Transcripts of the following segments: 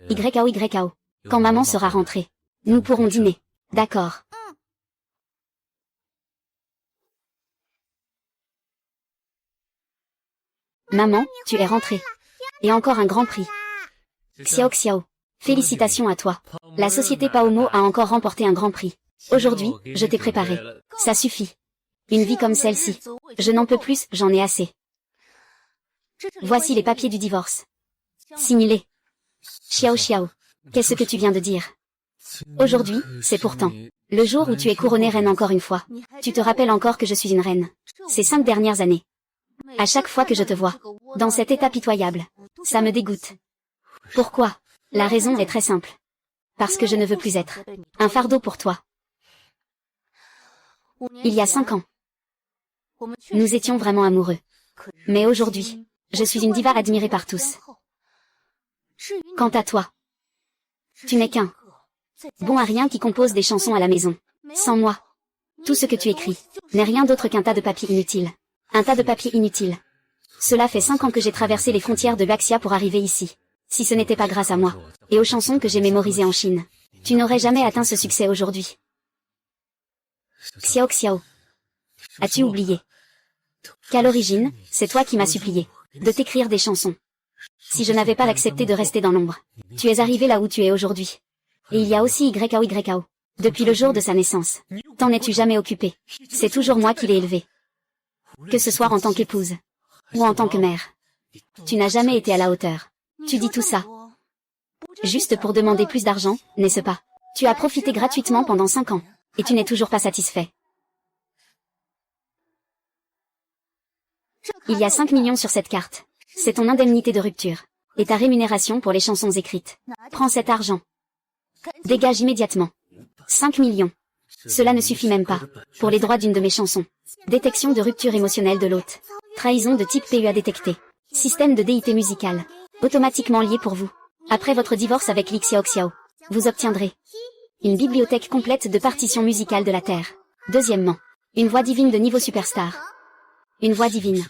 YAO. Quand maman sera rentrée, nous pourrons dîner. D'accord. Maman, tu es rentrée. Et encore un grand prix. Xiao. Félicitations à toi. La société Paomo a encore remporté un grand prix. Aujourd'hui, je t'ai préparé. Ça suffit. Une vie comme celle-ci. Je n'en peux plus, j'en ai assez. Voici les papiers du divorce. Signe-les. Xiao. Qu'est-ce que tu viens de dire? Aujourd'hui, c'est pourtant le jour où tu es couronnée reine encore une fois. Tu te rappelles encore que je suis une reine. Ces 5 dernières années. À chaque fois que je te vois, dans cet état pitoyable, ça me dégoûte. Pourquoi? La raison est très simple. Parce que je ne veux plus être un fardeau pour toi. Il y a 5 ans, nous étions vraiment amoureux. Mais aujourd'hui, je suis une diva admirée par tous. Quant à toi, tu n'es qu'un bon à rien qui compose des chansons à la maison. Sans moi, tout ce que tu écris n'est rien d'autre qu'un tas de papier inutile. Un tas de papier inutile. Cela fait 5 ans que j'ai traversé les frontières de Baxia pour arriver ici. Si ce n'était pas grâce à moi, et aux chansons que j'ai mémorisées en Chine, tu n'aurais jamais atteint ce succès aujourd'hui. Xiao. As-tu oublié qu'à l'origine, c'est toi qui m'as supplié de t'écrire des chansons. Si je n'avais pas accepté de rester dans l'ombre, tu es arrivé là où tu es aujourd'hui. Et il y a aussi YAO. Depuis le jour de sa naissance, t'en es-tu jamais occupé? C'est toujours moi qui l'ai élevé. Que ce soit en tant qu'épouse, ou en tant que mère. Tu n'as jamais été à la hauteur. Tu dis tout ça juste pour demander plus d'argent, n'est-ce pas? Tu as profité gratuitement pendant 5 ans, et tu n'es toujours pas satisfait. Il y a 5 millions sur cette carte. C'est ton indemnité de rupture, et ta rémunération pour les chansons écrites. Prends cet argent. Dégage immédiatement. 5 millions. Cela ne suffit même pas, pour les droits d'une de mes chansons. Détection de rupture émotionnelle de l'hôte. Trahison de type PEA détectée. Système de DIT musical. Automatiquement lié pour vous. Après votre divorce avec Xiao, vous obtiendrez une bibliothèque complète de partitions musicales de la Terre. Deuxièmement, une voix divine de niveau superstar. Une voix divine.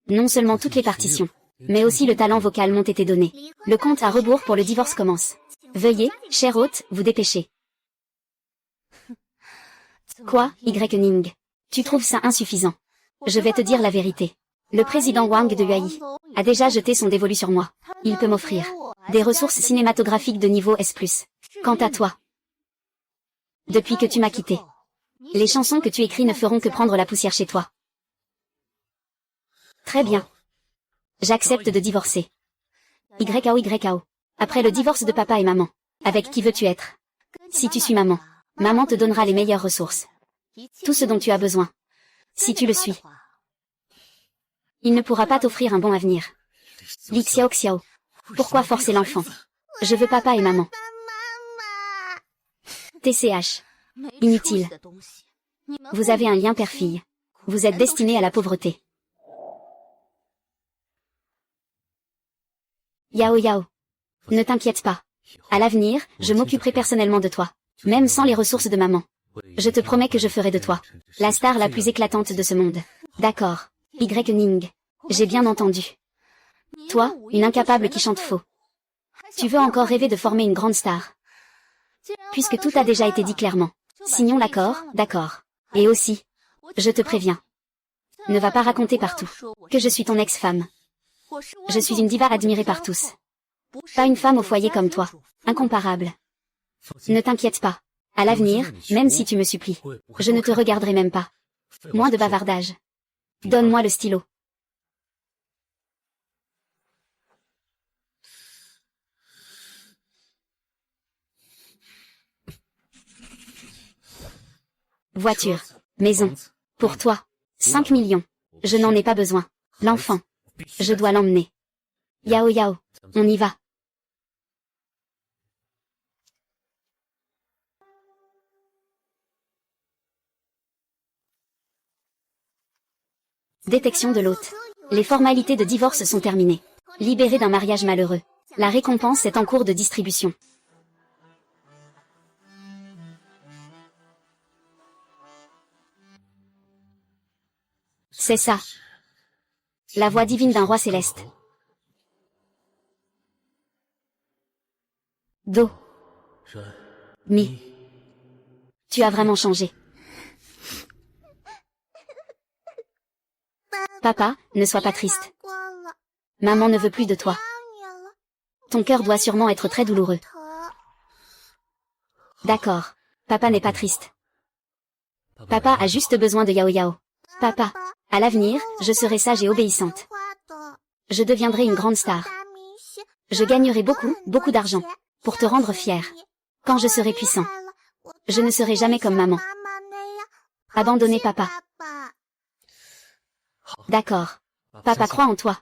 Non seulement toutes les partitions, mais aussi le talent vocal m'ont été donnés. Le compte à rebours pour le divorce commence. Veuillez, cher hôte, vous dépêcher. Quoi, Ning? Tu trouves ça insuffisant? Je vais te dire la vérité. Le président Wang de Huai a déjà jeté son dévolu sur moi. Il peut m'offrir des ressources cinématographiques de niveau S+. Quant à toi, depuis que tu m'as quitté, les chansons que tu écris ne feront que prendre la poussière chez toi. Très bien. J'accepte de divorcer. YAO. Après le divorce de papa et maman, avec qui veux-tu être? Si tu suis maman, maman te donnera les meilleures ressources. Tout ce dont tu as besoin. Si tu le suis, il ne pourra pas t'offrir un bon avenir. Xiao. Pourquoi forcer l'enfant? Je veux papa et maman. TCH. Inutile. Vous avez un lien père-fille. Vous êtes destiné à la pauvreté. Yao. Ne t'inquiète pas. À l'avenir, je m'occuperai personnellement de toi. Même sans les ressources de maman. Je te promets que je ferai de toi la star la plus éclatante de ce monde. D'accord. Ning. J'ai bien entendu. Toi, une incapable qui chante faux. Tu veux encore rêver de former une grande star. Puisque tout a déjà été dit clairement. Signons l'accord, d'accord. Et aussi, je te préviens. Ne va pas raconter partout que je suis ton ex-femme. Je suis une diva admirée par tous. Pas une femme au foyer comme toi. Incomparable. Ne t'inquiète pas. À l'avenir, même si tu me supplies, je ne te regarderai même pas. Moins de bavardage. Donne-moi le stylo. Voiture. Maison. Pour toi. 5 millions. Je n'en ai pas besoin. L'enfant. Je dois l'emmener. Yao. On y va. Détection de l'hôte. Les formalités de divorce sont terminées. Libéré d'un mariage malheureux. La récompense est en cours de distribution. C'est ça. La voix divine d'un roi céleste. Do. Mi. Tu as vraiment changé. Papa, ne sois pas triste. Maman ne veut plus de toi. Ton cœur doit sûrement être très douloureux. D'accord. Papa n'est pas triste. Papa a juste besoin de Yao Yao. Papa, à l'avenir, je serai sage et obéissante. Je deviendrai une grande star. Je gagnerai beaucoup, beaucoup d'argent. Pour te rendre fier. Quand je serai puissant. Je ne serai jamais comme maman. Abandonner papa. D'accord. Papa croit en toi.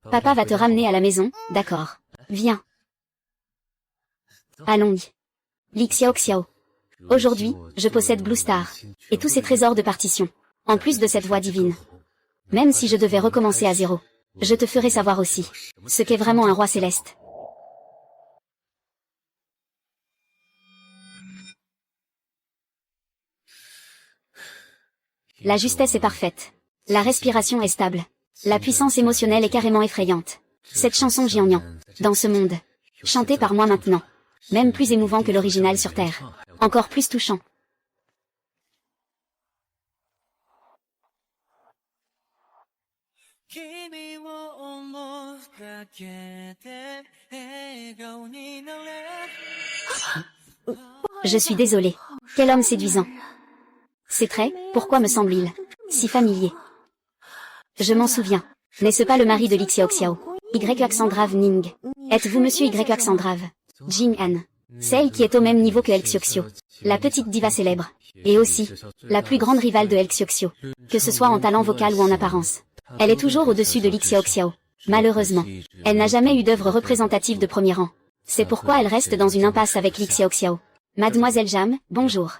Papa va te ramener à la maison, d'accord. Viens. Allons-y. Li Xiao Xiao. Aujourd'hui, je possède Blue Star. Et tous ces trésors de partition. En plus de cette voix divine. Même si je devais recommencer à zéro. Je te ferai savoir aussi. Ce qu'est vraiment un roi céleste. La justesse est parfaite. La respiration est stable. La puissance émotionnelle est carrément effrayante. Cette chanson Jiangnian, dans ce monde, chantée par moi maintenant, même plus émouvant que l'original sur Terre, encore plus touchant. Je suis désolée. Quel homme séduisant. Ces traits, pourquoi me semble-t-il si familier? Je m'en souviens. N'est-ce pas le mari de Li Xiao Xiao? Y accent grave Ning. Êtes-vous monsieur Y accent grave? Jing Han. Celle qui est au même niveau que El Xiao, la petite diva célèbre. Et aussi, la plus grande rivale de El Xiao, que ce soit en talent vocal ou en apparence. Elle est toujours au-dessus de Li Xiao. Malheureusement, elle n'a jamais eu d'œuvre représentative de premier rang. C'est pourquoi elle reste dans une impasse avec Li Xiao. Mademoiselle Jam, bonjour.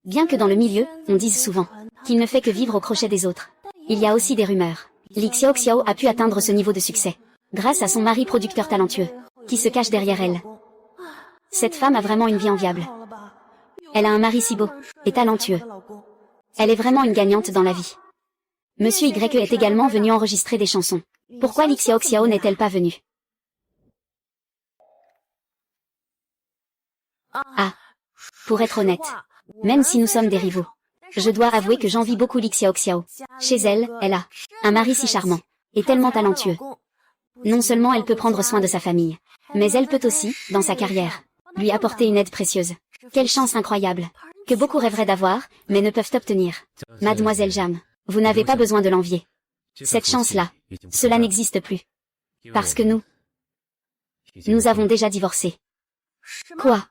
Bien que dans le milieu, on dise souvent qu'il ne fait que vivre au crochet des autres. Il y a aussi des rumeurs. Li Xiao a pu atteindre ce niveau de succès grâce à son mari producteur talentueux, qui se cache derrière elle. Cette femme a vraiment une vie enviable. Elle a un mari si beau et talentueux. Elle est vraiment une gagnante dans la vie. Monsieur Y est également venu enregistrer des chansons. Pourquoi Li Xiao n'est-elle pas venue? Ah. Pour être honnête, même si nous sommes des rivaux, je dois avouer que j'envie beaucoup Li Xiao. Chez elle, elle a un mari si charmant et tellement talentueux. Non seulement elle peut prendre soin de sa famille, mais elle peut aussi, dans sa carrière, lui apporter une aide précieuse. Quelle chance incroyable, que beaucoup rêveraient d'avoir, mais ne peuvent obtenir. Mademoiselle Jam, vous n'avez pas besoin de l'envier. Cette chance-là, cela n'existe plus. Parce que nous avons déjà divorcé. Quoi?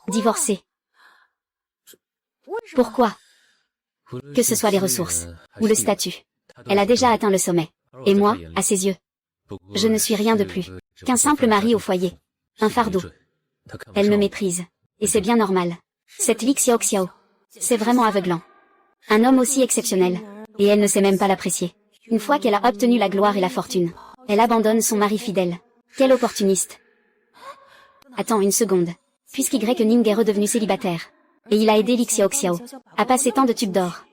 Divorcé? Pourquoi? Que ce soit les ressources, ou le statut. Elle a déjà atteint le sommet. Et moi, à ses yeux, je ne suis rien de plus qu'un simple mari au foyer. Un fardeau. Elle me méprise. Et c'est bien normal. Cette Li Xiao, c'est vraiment aveuglant. Un homme aussi exceptionnel. Et elle ne sait même pas l'apprécier. Une fois qu'elle a obtenu la gloire et la fortune, elle abandonne son mari fidèle. Quelle opportuniste. Attends une seconde. Puisqu'Y Ning est redevenu célibataire. Et il a aidé Li Xiao à passer tant de tubes d'or.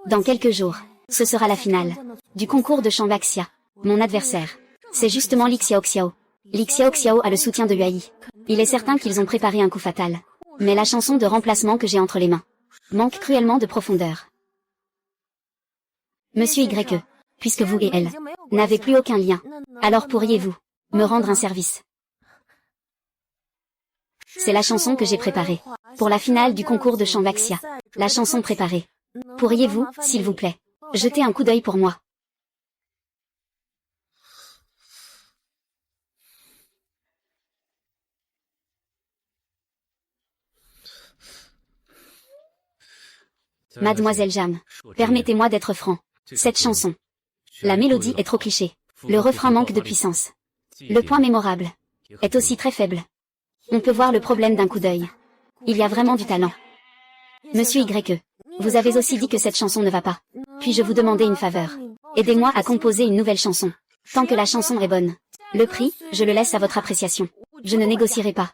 Dans quelques jours, ce sera la finale du concours de chant Baxia. Mon adversaire, c'est justement Li Xiao. Li Xiao a le soutien de Yuai. Il est certain qu'ils ont préparé un coup fatal. Mais la chanson de remplacement que j'ai entre les mains manque cruellement de profondeur. Monsieur Y, puisque vous et elle n'avez plus aucun lien, alors pourriez-vous me rendre un service? C'est la chanson que j'ai préparée pour la finale du concours de chant Baxia. La chanson préparée. Pourriez-vous, s'il vous plaît, jeter un coup d'œil pour moi? Mademoiselle Jam, permettez-moi d'être franc. Cette chanson, la mélodie est trop cliché. Le refrain manque de puissance. Le point mémorable est aussi très faible. On peut voir le problème d'un coup d'œil. Il y a vraiment du talent. Monsieur Y, vous avez aussi dit que cette chanson ne va pas. Puis-je vous demander une faveur? Aidez-moi à composer une nouvelle chanson. Tant que la chanson est bonne. Le prix, je le laisse à votre appréciation. Je ne négocierai pas.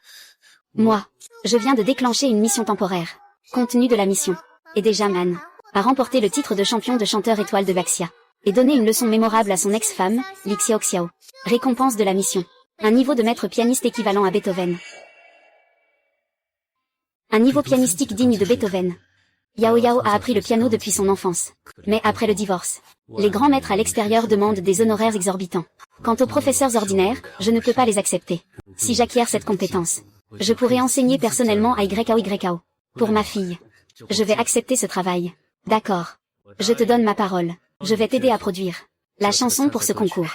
Moi, je viens de déclencher une mission temporaire. Contenu de la mission. Aider Jaman. a remporté le titre de champion de chanteur étoile de Baxia, et donné une leçon mémorable à son ex-femme, Li Xiaoxiao. Récompense de la mission. Un niveau de maître pianiste équivalent à Beethoven. Un niveau pianistique digne de Beethoven. Yao Yao a appris le piano depuis son enfance. Mais après le divorce, les grands maîtres à l'extérieur demandent des honoraires exorbitants. Quant aux professeurs ordinaires, je ne peux pas les accepter. Si j'acquiers cette compétence, je pourrai enseigner personnellement à YAO. Pour ma fille, je vais accepter ce travail. D'accord. Je te donne ma parole. Je vais t'aider à produire la chanson pour ce concours.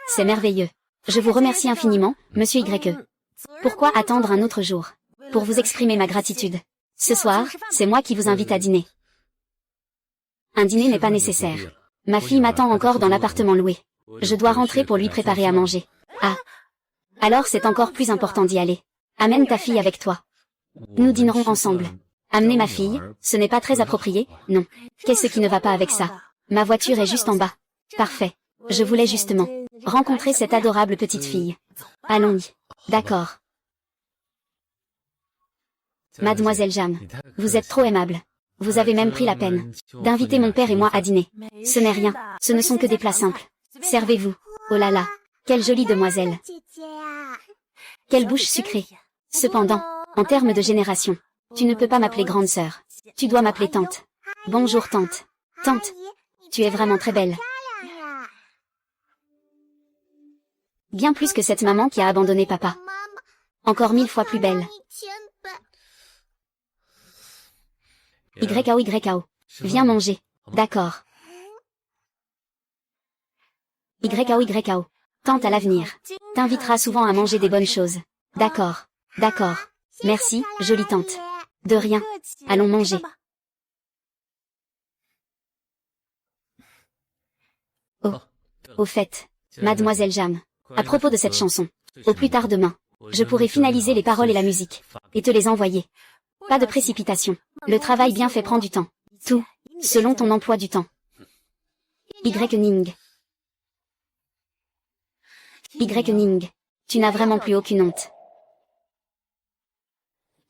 C'est merveilleux. Je vous remercie infiniment, monsieur YE. Pourquoi attendre un autre jour? Pour vous exprimer ma gratitude. Ce soir, c'est moi qui vous invite à dîner. Un dîner n'est pas nécessaire. Ma fille m'attend encore dans l'appartement loué. Je dois rentrer pour lui préparer à manger. Ah. Alors c'est encore plus important d'y aller. Amène ta fille avec toi. Nous dînerons ensemble. Amener ma fille, ce n'est pas très approprié, non. Qu'est-ce qui ne va pas avec ça? Ma voiture est juste en bas. Parfait. Je voulais justement rencontrer cette adorable petite fille. Allons-y. D'accord. Mademoiselle Jam, vous êtes trop aimable. Vous avez même pris la peine d'inviter mon père et moi à dîner. Ce n'est rien, ce ne sont que des plats simples. Servez-vous. Oh là là, quelle jolie demoiselle. Quelle bouche sucrée. Cependant, en termes de génération, tu ne peux pas m'appeler grande sœur. Tu dois m'appeler tante. Bonjour tante. Tante, tu es vraiment très belle. Bien plus que cette maman qui a abandonné papa. Encore 1000 fois plus belle. YAO. Viens manger. D'accord. YAO. Tante à l'avenir. T'invitera souvent à manger des bonnes choses. D'accord. D'accord. Merci, jolie tante. De rien. Allons manger. Oh. Au fait, Mademoiselle Jam. À propos de cette chanson. Au plus tard demain. Je pourrai finaliser les paroles et la musique. Et te les envoyer. Pas de précipitation. Le travail bien fait prend du temps. Tout, selon ton emploi du temps. Ning. Ning. Tu n'as vraiment plus aucune honte.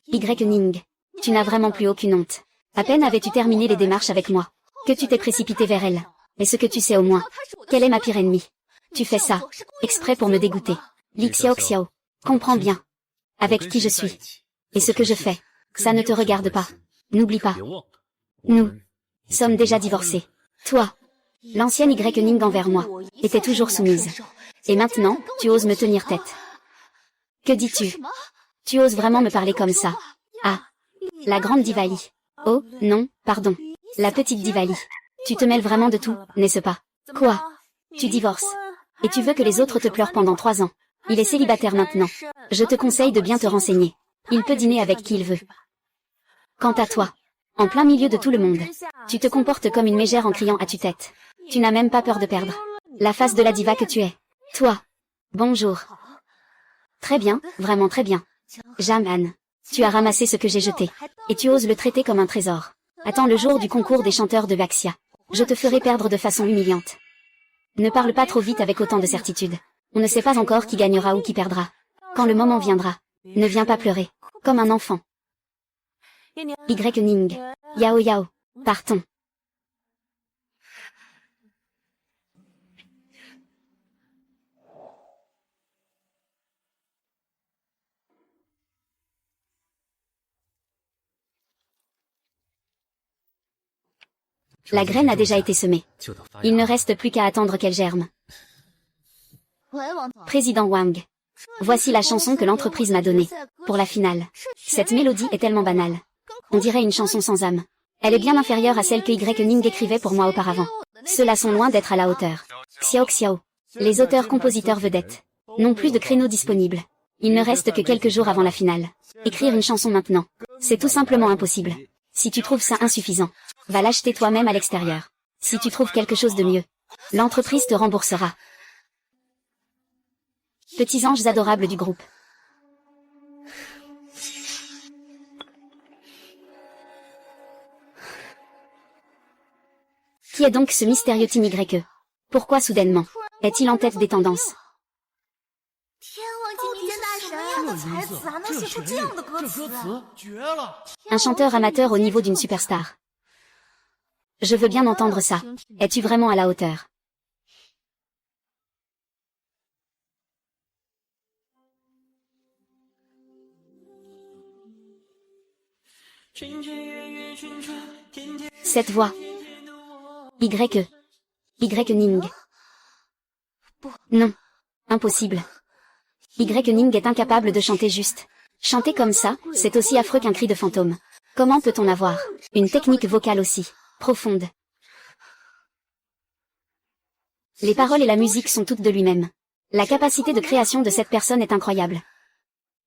Ning. Tu n'as vraiment plus aucune honte. À peine avais-tu terminé les démarches avec moi, que tu t'es précipité vers elle. Et ce que tu sais au moins, quelle est ma pire ennemie. Tu fais ça, exprès pour me dégoûter. Li Xiaoxiao. Comprends bien. Avec qui je suis. Et ce que je fais. Ça ne te regarde pas. N'oublie pas. Nous sommes déjà divorcés. Toi, l'ancienne Ning envers moi, était toujours soumise. Et maintenant, tu oses me tenir tête. Que dis-tu? Tu oses vraiment me parler comme ça? Ah, la grande Divali. Oh, non, pardon. La petite Divali. Tu te mêles vraiment de tout, n'est-ce pas? Quoi? Tu divorces. Et tu veux que les autres te pleurent pendant 3 ans. Il est célibataire maintenant. Je te conseille de bien te renseigner. Il peut dîner avec qui il veut. Quant à toi, en plein milieu de tout le monde, tu te comportes comme une mégère en criant à tue-tête. Tu n'as même pas peur de perdre la face de la diva que tu es. Toi. Bonjour. Très bien, vraiment très bien. Jaman. Tu as ramassé ce que j'ai jeté. Et tu oses le traiter comme un trésor. Attends le jour du concours des chanteurs de Baxia. Je te ferai perdre de façon humiliante. Ne parle pas trop vite avec autant de certitude. On ne sait pas encore qui gagnera ou qui perdra. Quand le moment viendra, ne viens pas pleurer, comme un enfant. Ning. Yao. Partons. La graine a déjà été semée. Il ne reste plus qu'à attendre qu'elle germe. Président Wang. Voici la chanson que l'entreprise m'a donnée, pour la finale. Cette mélodie est tellement banale. On dirait une chanson sans âme. Elle est bien inférieure à celle que Ning écrivait pour moi auparavant. Ceux-là sont loin d'être à la hauteur. Xiao. Les auteurs-compositeurs vedettes n'ont plus de créneaux disponibles. Il ne reste que quelques jours avant la finale. Écrire une chanson maintenant, c'est tout simplement impossible. Si tu trouves ça insuffisant, va l'acheter toi-même à l'extérieur. Si tu trouves quelque chose de mieux, l'entreprise te remboursera. Petits anges adorables du groupe. Qui est donc ce mystérieux Tim YE? Pourquoi soudainement est-il en tête des tendances? Un chanteur amateur au niveau d'une superstar. Je veux bien entendre ça. Es-tu vraiment à la hauteur? Cette voix. Y. Ning. Non. Impossible. Ning est incapable de chanter juste. Chanter comme ça, c'est aussi affreux qu'un cri de fantôme. Comment peut-on avoir une technique vocale aussi profonde? Les paroles et la musique sont toutes de lui-même. La capacité de création de cette personne est incroyable.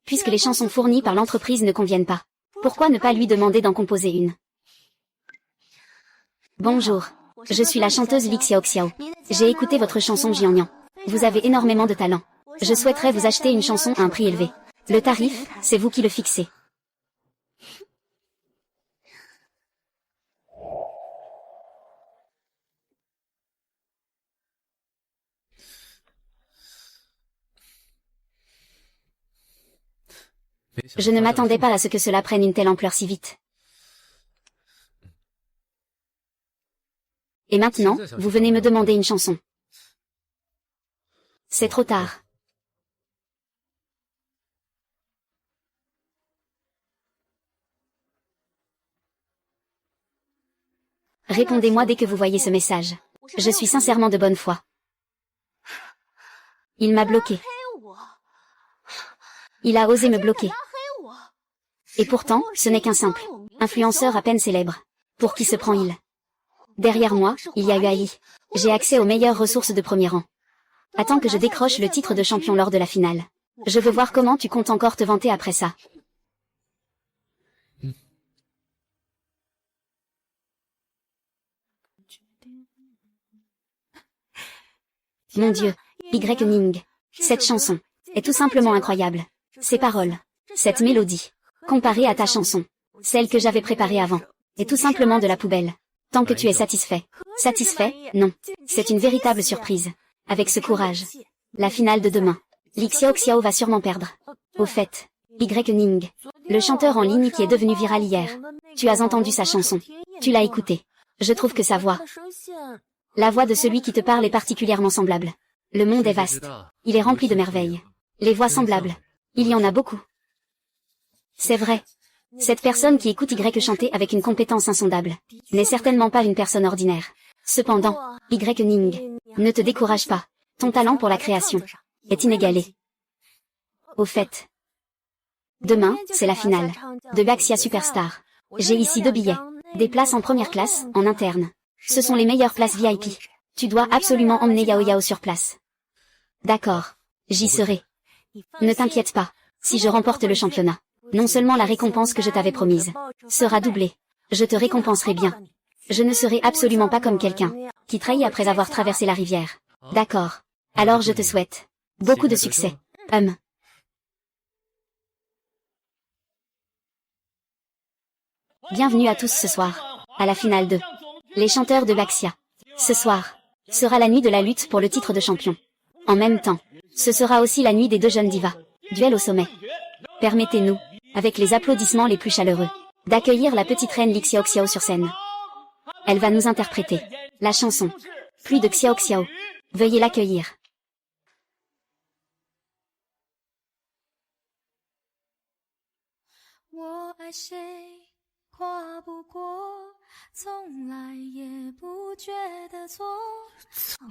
Puisque les chansons fournies par l'entreprise ne conviennent pas, pourquoi ne pas lui demander d'en composer une? Bonjour. Je suis la chanteuse Li Xiaoxiao. J'ai écouté votre chanson Jiangnian. Vous avez énormément de talent. Je souhaiterais vous acheter une chanson à un prix élevé. Le tarif, c'est vous qui le fixez. Je ne m'attendais pas à ce que cela prenne une telle ampleur si vite. Et maintenant, vous venez me demander une chanson. C'est trop tard. Répondez-moi dès que vous voyez ce message. Je suis sincèrement de bonne foi. Il m'a bloqué. Il a osé me bloquer. Et pourtant, ce n'est qu'un simple influenceur à peine célèbre. Pour qui se prend-il? Derrière moi, il y a eu AI. J'ai accès aux meilleures ressources de premier rang. Attends que je décroche le titre de champion lors de la finale. Je veux voir comment tu comptes encore te vanter après ça. Mon Dieu, Ning. Cette chanson est tout simplement incroyable. Ces paroles, cette mélodie, comparée à ta chanson, celle que j'avais préparée avant, est tout simplement de la poubelle. Tant que tu es satisfait. Satisfait, non. C'est une véritable surprise. Avec ce courage. La finale de demain. Li Xiaoxiao va sûrement perdre. Au fait, Ning, le chanteur en ligne qui est devenu viral hier. Tu as entendu sa chanson. Tu l'as écoutée. Je trouve que sa voix, la voix de celui qui te parle est particulièrement semblable. Le monde est vaste. Il est rempli de merveilles. Les voix semblables. Il y en a beaucoup. C'est vrai. Cette personne qui écoute Y chanter avec une compétence insondable n'est certainement pas une personne ordinaire. Cependant, Ning, ne te décourage pas. Ton talent pour la création est inégalé. Au fait, demain, c'est la finale de Baxia Superstar. J'ai ici 2 billets, des places en première classe, en interne. Ce sont les meilleures places VIP. Tu dois absolument emmener Yao Yao sur place. D'accord. J'y serai. Ne t'inquiète pas. Si je remporte le championnat, non seulement la récompense que je t'avais promise sera doublée. Je te récompenserai bien. Je ne serai absolument pas comme quelqu'un qui trahit après avoir traversé la rivière. D'accord. Alors je te souhaite beaucoup de succès. Bienvenue à tous ce soir, à la finale 2. Les chanteurs de Baxia. Ce soir sera la nuit de la lutte pour le titre de champion. En même temps, ce sera aussi la nuit des 2 jeunes divas. Duel au sommet. Permettez-nous, avec les applaudissements les plus chaleureux, d'accueillir la petite reine Li Xiaoxiao sur scène. Elle va nous interpréter la chanson Pluie de Xiaoxiao. Veuillez l'accueillir.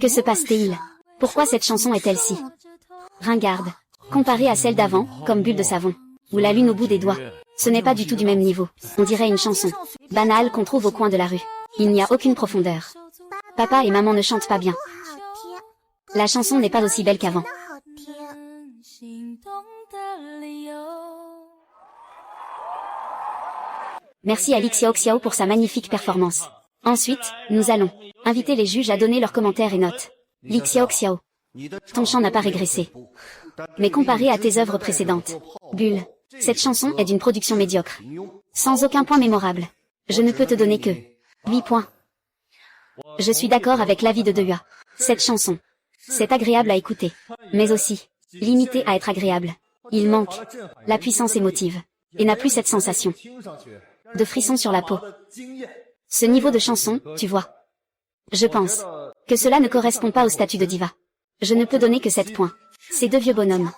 Que se passe-t-il? Pourquoi cette chanson est-elle si ringarde, comparée à celle d'avant, comme bulle de savon, ou la lune au bout des doigts? Ce n'est pas du tout du même niveau. On dirait une chanson banale qu'on trouve au coin de la rue. Il n'y a aucune profondeur. Papa et maman ne chantent pas bien. La chanson n'est pas aussi belle qu'avant. Merci à Li Xiaoxiao pour sa magnifique performance. Ensuite, nous allons inviter les juges à donner leurs commentaires et notes. Li Xiaoxiao, ton chant n'a pas régressé. Mais comparé à tes œuvres précédentes, Bulle, cette chanson est d'une production médiocre. Sans aucun point mémorable. Je ne peux te donner que 8 points. Je suis d'accord avec l'avis de Deua. Cette chanson, c'est agréable à écouter, mais aussi limité à être agréable. Il manque la puissance émotive, et n'a plus cette sensation de frisson sur la peau. Ce niveau de chanson, tu vois. Je pense que cela ne correspond pas au statut de diva. Je ne peux donner que 7 points. Ces deux vieux bonhommes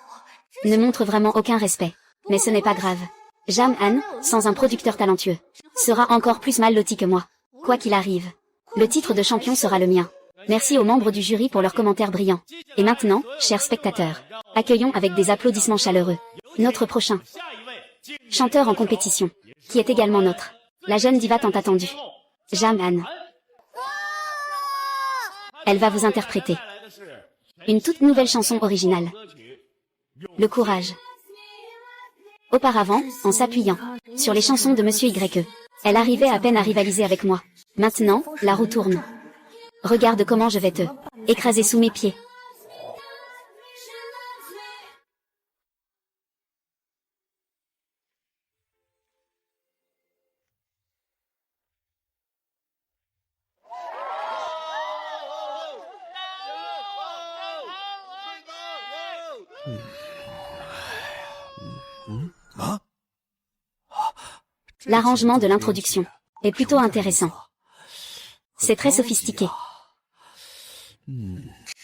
ne montrent vraiment aucun respect. Mais ce n'est pas grave. Jam-Han, sans un producteur talentueux, sera encore plus mal loti que moi. Quoi qu'il arrive, le titre de champion sera le mien. Merci aux membres du jury pour leurs commentaires brillants. Et maintenant, chers spectateurs, accueillons avec des applaudissements chaleureux notre prochain chanteur en compétition, qui est également la jeune diva tant attendue, Jam-Han. Elle va vous interpréter une toute nouvelle chanson originale. Le courage. Auparavant, en s'appuyant sur les chansons de Monsieur YE, elle arrivait à peine à rivaliser avec moi. Maintenant, la roue tourne. Regarde comment je vais te écraser sous mes pieds. L'arrangement de l'introduction est plutôt intéressant. C'est très sophistiqué.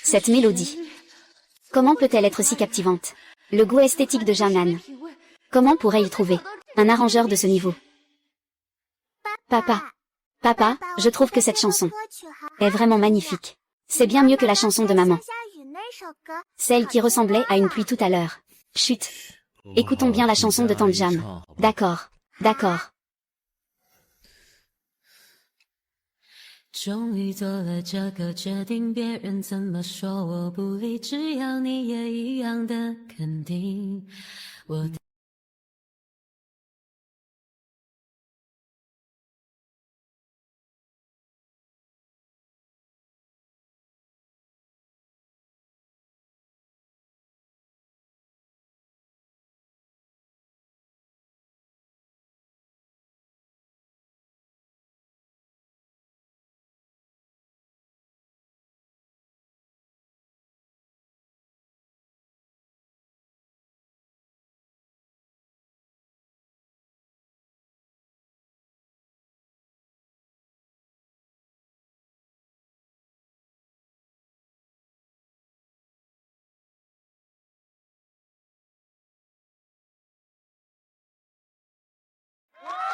Cette mélodie. Comment peut-elle être si captivante? Le goût esthétique de Jam-Han. Comment pourrait-il trouver un arrangeur de ce niveau? Papa, je trouve que cette chanson est vraiment magnifique. C'est bien mieux que la chanson de maman. Celle qui ressemblait à une pluie tout à l'heure. Chut. Écoutons bien la chanson de Tante Jam. D'accord. 终于做了这个决定，别人怎么说我不理，只要你也一样的肯定。我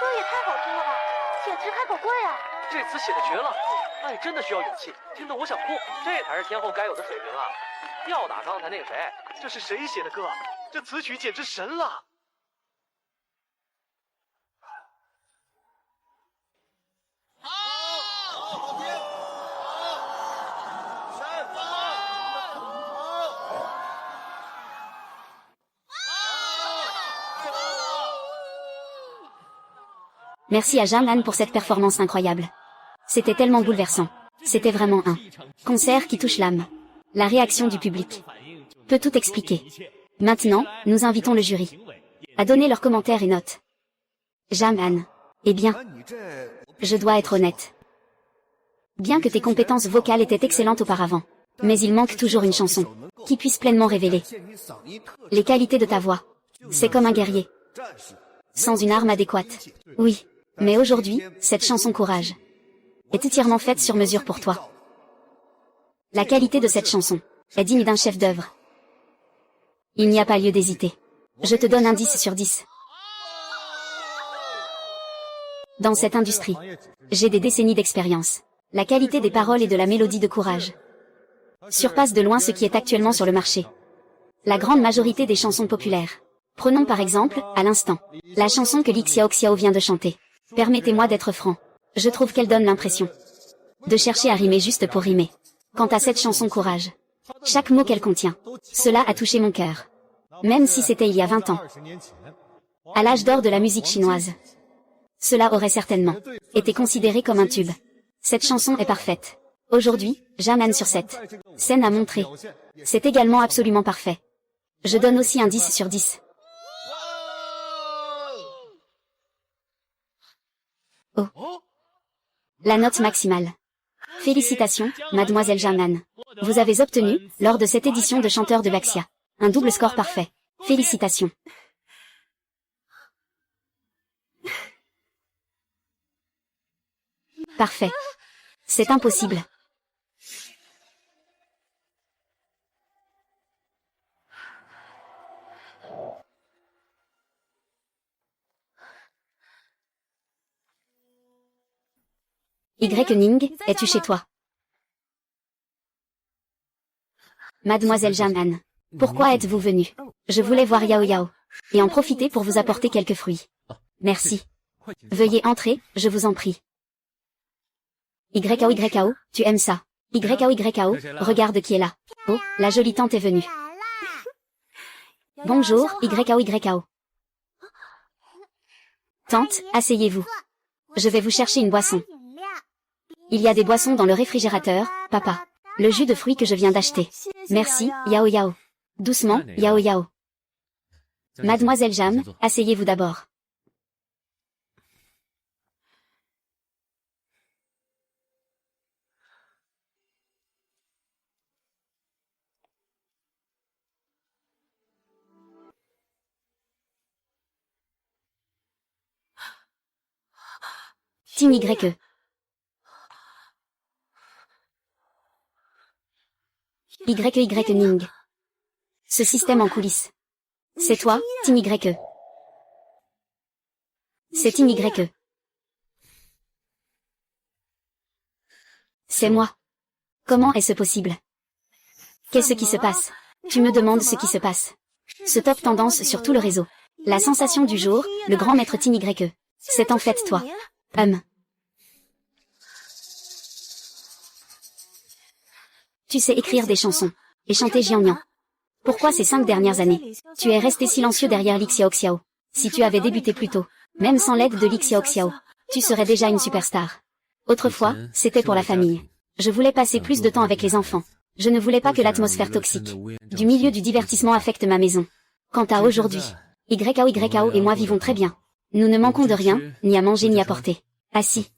这也太好听了吧，简直开口跪啊！这词写的绝了，爱真的需要勇气，听得我想哭。这才是天后该有的水平啊！吊打刚才那个谁，这是谁写的歌？这词曲简直神了！好听，Merci à Jam-Han pour cette performance incroyable. C'était tellement bouleversant. C'était vraiment un concert qui touche l'âme. La réaction du public peut tout expliquer. Maintenant, nous invitons le jury à donner leurs commentaires et notes. Jam-Han. Eh bien, je dois être honnête. Bien que tes compétences vocales étaient excellentes auparavant, mais il manque toujours une chanson qui puisse pleinement révéler les qualités de ta voix. C'est comme un guerrier sans une arme adéquate. Oui. Mais aujourd'hui, cette chanson Courage est entièrement faite sur mesure pour toi. La qualité de cette chanson est digne d'un chef-d'œuvre. Il n'y a pas lieu d'hésiter. Je te donne un 10 sur 10. Dans cette industrie, j'ai des décennies d'expérience. La qualité des paroles et de la mélodie de Courage surpasse de loin ce qui est actuellement sur le marché. La grande majorité des chansons populaires. Prenons par exemple, à l'instant, la chanson que Li Xiao vient de chanter. Permettez-moi d'être franc. Je trouve qu'elle donne l'impression de chercher à rimer juste pour rimer. Quant à cette chanson Courage, chaque mot qu'elle contient, cela a touché mon cœur. Même si c'était il y a 20 ans. À l'âge d'or de la musique chinoise. Cela aurait certainement été considéré comme un tube. Cette chanson est parfaite. Aujourd'hui, Jam-Han sur cette scène a montré. C'est également absolument parfait. Je donne aussi un 10 sur 10. Oh. La note maximale. Félicitations, mademoiselle Jam-Han. Vous avez obtenu, lors de cette édition de Chanteur de Baxia, un double score parfait. Félicitations. Parfait. C'est impossible. Y. Ning, es-tu chez toi? Mademoiselle Jaman. Pourquoi êtes-vous venue? Je voulais voir Yao Yao. Et en profiter pour vous apporter quelques fruits. Merci. Veuillez entrer, je vous en prie. YAO, tu aimes ça? YAO, regarde qui est là. Oh, la jolie tante est venue. Bonjour, YAO. Tante, asseyez-vous. Je vais vous chercher une boisson. Il y a des boissons dans le réfrigérateur, papa. Le jus de fruits que je viens d'acheter. Merci, Yao Yao. Doucement, Yao Yao. Mademoiselle Jam, asseyez-vous d'abord. Team YE. YY Ning. Ce système en coulisses. C'est toi, Team YE. C'est Team YE. C'est moi. Comment est-ce possible? Qu'est-ce qui se passe? Tu me demandes ce qui se passe. Ce top tendance sur tout le réseau. La sensation du jour, le grand maître Team YE. C'est en fait toi. Tu sais écrire des chansons. Et chanter Jiangnian. Pourquoi ces 5 dernières années, tu es resté silencieux derrière Lixiaoxiao? Si tu avais débuté plus tôt, même sans l'aide de Lixiaoxiao, tu serais déjà une superstar. Autrefois, c'était pour la famille. Je voulais passer plus de temps avec les enfants. Je ne voulais pas que l'atmosphère toxique du milieu du divertissement affecte ma maison. Quant à aujourd'hui, YAO et moi vivons très bien. Nous ne manquons de rien, ni à manger ni à porter. Assis.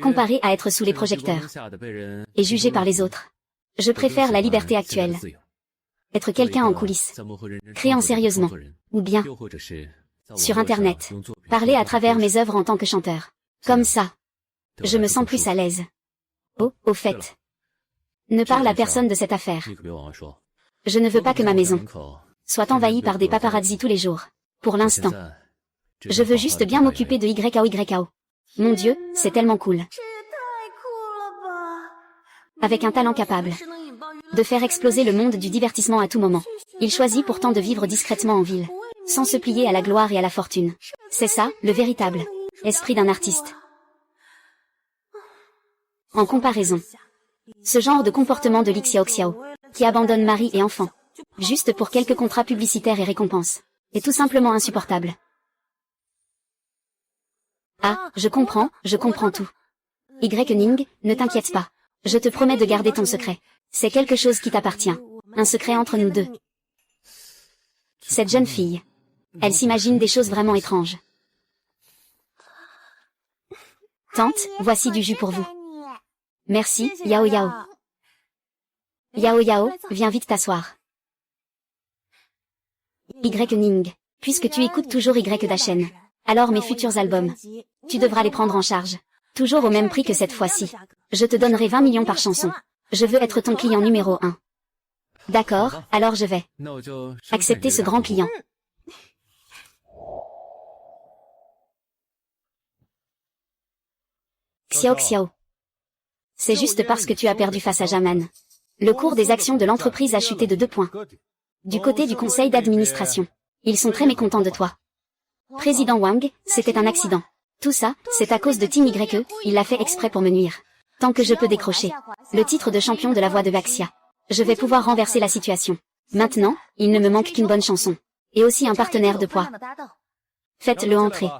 Comparé à être sous les projecteurs et jugé par les autres. Je préfère la liberté actuelle. Être quelqu'un en coulisses. Créant sérieusement. Ou bien, sur Internet. Parler à travers mes œuvres en tant que chanteur. Comme ça. Je me sens plus à l'aise. Oh, au fait. Ne parle à personne de cette affaire. Je ne veux pas que ma maison soit envahie par des paparazzis tous les jours. Pour l'instant. Je veux juste bien m'occuper de YAO. Mon Dieu, c'est tellement cool. Avec un talent capable de faire exploser le monde du divertissement à tout moment. Il choisit pourtant de vivre discrètement en ville, sans se plier à la gloire et à la fortune. C'est ça, le véritable esprit d'un artiste. En comparaison, ce genre de comportement de Lixiaoxiao, qui abandonne mari et enfants, juste pour quelques contrats publicitaires et récompenses, est tout simplement insupportable. Ah, je comprends tout. Y Ning, ne t'inquiète pas. Je te promets de garder ton secret. C'est quelque chose qui t'appartient. Un secret entre nous deux. Cette jeune fille. Elle s'imagine des choses vraiment étranges. Tante, voici du jus pour vous. Merci, Yao Yao. Yao Yao, viens vite t'asseoir. Y Ning, puisque tu écoutes toujours Y Dachen, alors mes futurs albums, tu devras les prendre en charge. Toujours au même prix que cette fois-ci. Je te donnerai 20 millions par chanson. Je veux être ton client numéro 1. D'accord, alors je vais accepter ce grand client. Xiao. C'est juste parce que tu as perdu face à Jaman. Le cours des actions de l'entreprise a chuté de 2 points. Du côté du conseil d'administration, ils sont très mécontents de toi. Président Wang, c'était un accident. Tout ça, c'est à cause de Team YE, il l'a fait exprès pour me nuire. Tant que je peux décrocher le titre de champion de la voix de Baxia, je vais pouvoir renverser la situation. Maintenant, il ne me manque qu'une bonne chanson. Et aussi un partenaire de poids. Faites-le entrer.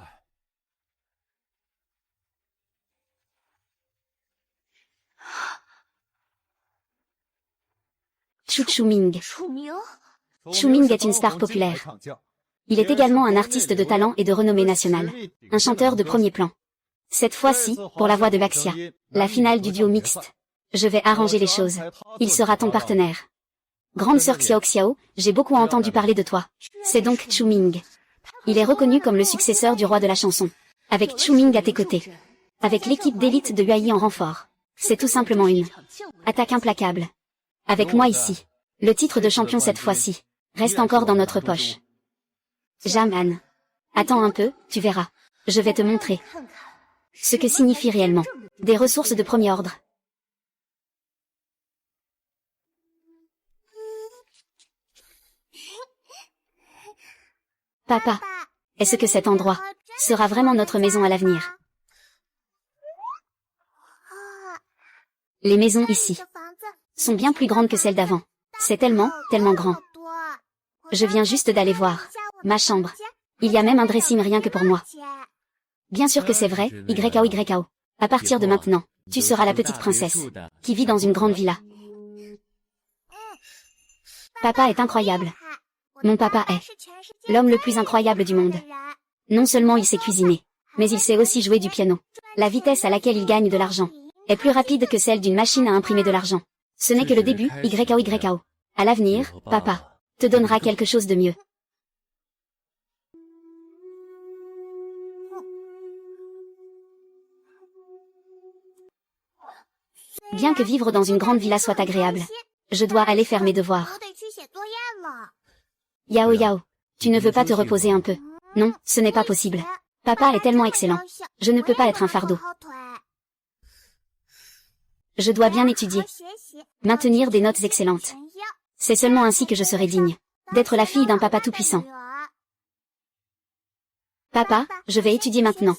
Chu Ming. Chu Ming est une star populaire. Il est également un artiste de talent et de renommée nationale. Un chanteur de premier plan. Cette fois-ci, pour la voix de Baxia, la finale du duo mixte. Je vais arranger les choses. Il sera ton partenaire. Grande sœur Xiao, j'ai beaucoup entendu parler de toi. C'est donc Chu Ming. Il est reconnu comme le successeur du roi de la chanson. Avec Chu Ming à tes côtés, Avec l'équipe d'élite de UAI en renfort. C'est tout simplement une attaque implacable. Avec moi ici. Le titre de champion cette fois-ci reste encore dans notre poche. Jaman. Attends un peu, tu verras. Je vais te montrer ce que signifie réellement des ressources de premier ordre. Papa, est-ce que cet endroit sera vraiment notre maison à l'avenir? Les maisons ici sont bien plus grandes que celles d'avant. C'est tellement grand. Je viens juste d'aller voir ma chambre. Il y a même un dressing rien que pour moi. Bien sûr que c'est vrai, YKO. À partir de maintenant, tu seras la petite princesse qui vit dans une grande villa. Papa est incroyable. Mon papa est l'homme le plus incroyable du monde. Non seulement il sait cuisiner, mais il sait aussi jouer du piano. La vitesse à laquelle il gagne de l'argent est plus rapide que celle d'une machine à imprimer de l'argent. Ce n'est que le début, YKO. À l'avenir, papa te donnera quelque chose de mieux. Bien que vivre dans une grande villa soit agréable, je dois aller faire mes devoirs. Yao, tu ne veux pas te reposer un peu? Non, ce n'est pas possible. Papa est tellement excellent. Je ne peux pas être un fardeau. Je dois bien étudier. Maintenir des notes excellentes. C'est seulement ainsi que je serai digne d'être la fille d'un papa tout-puissant. Papa, je vais étudier maintenant.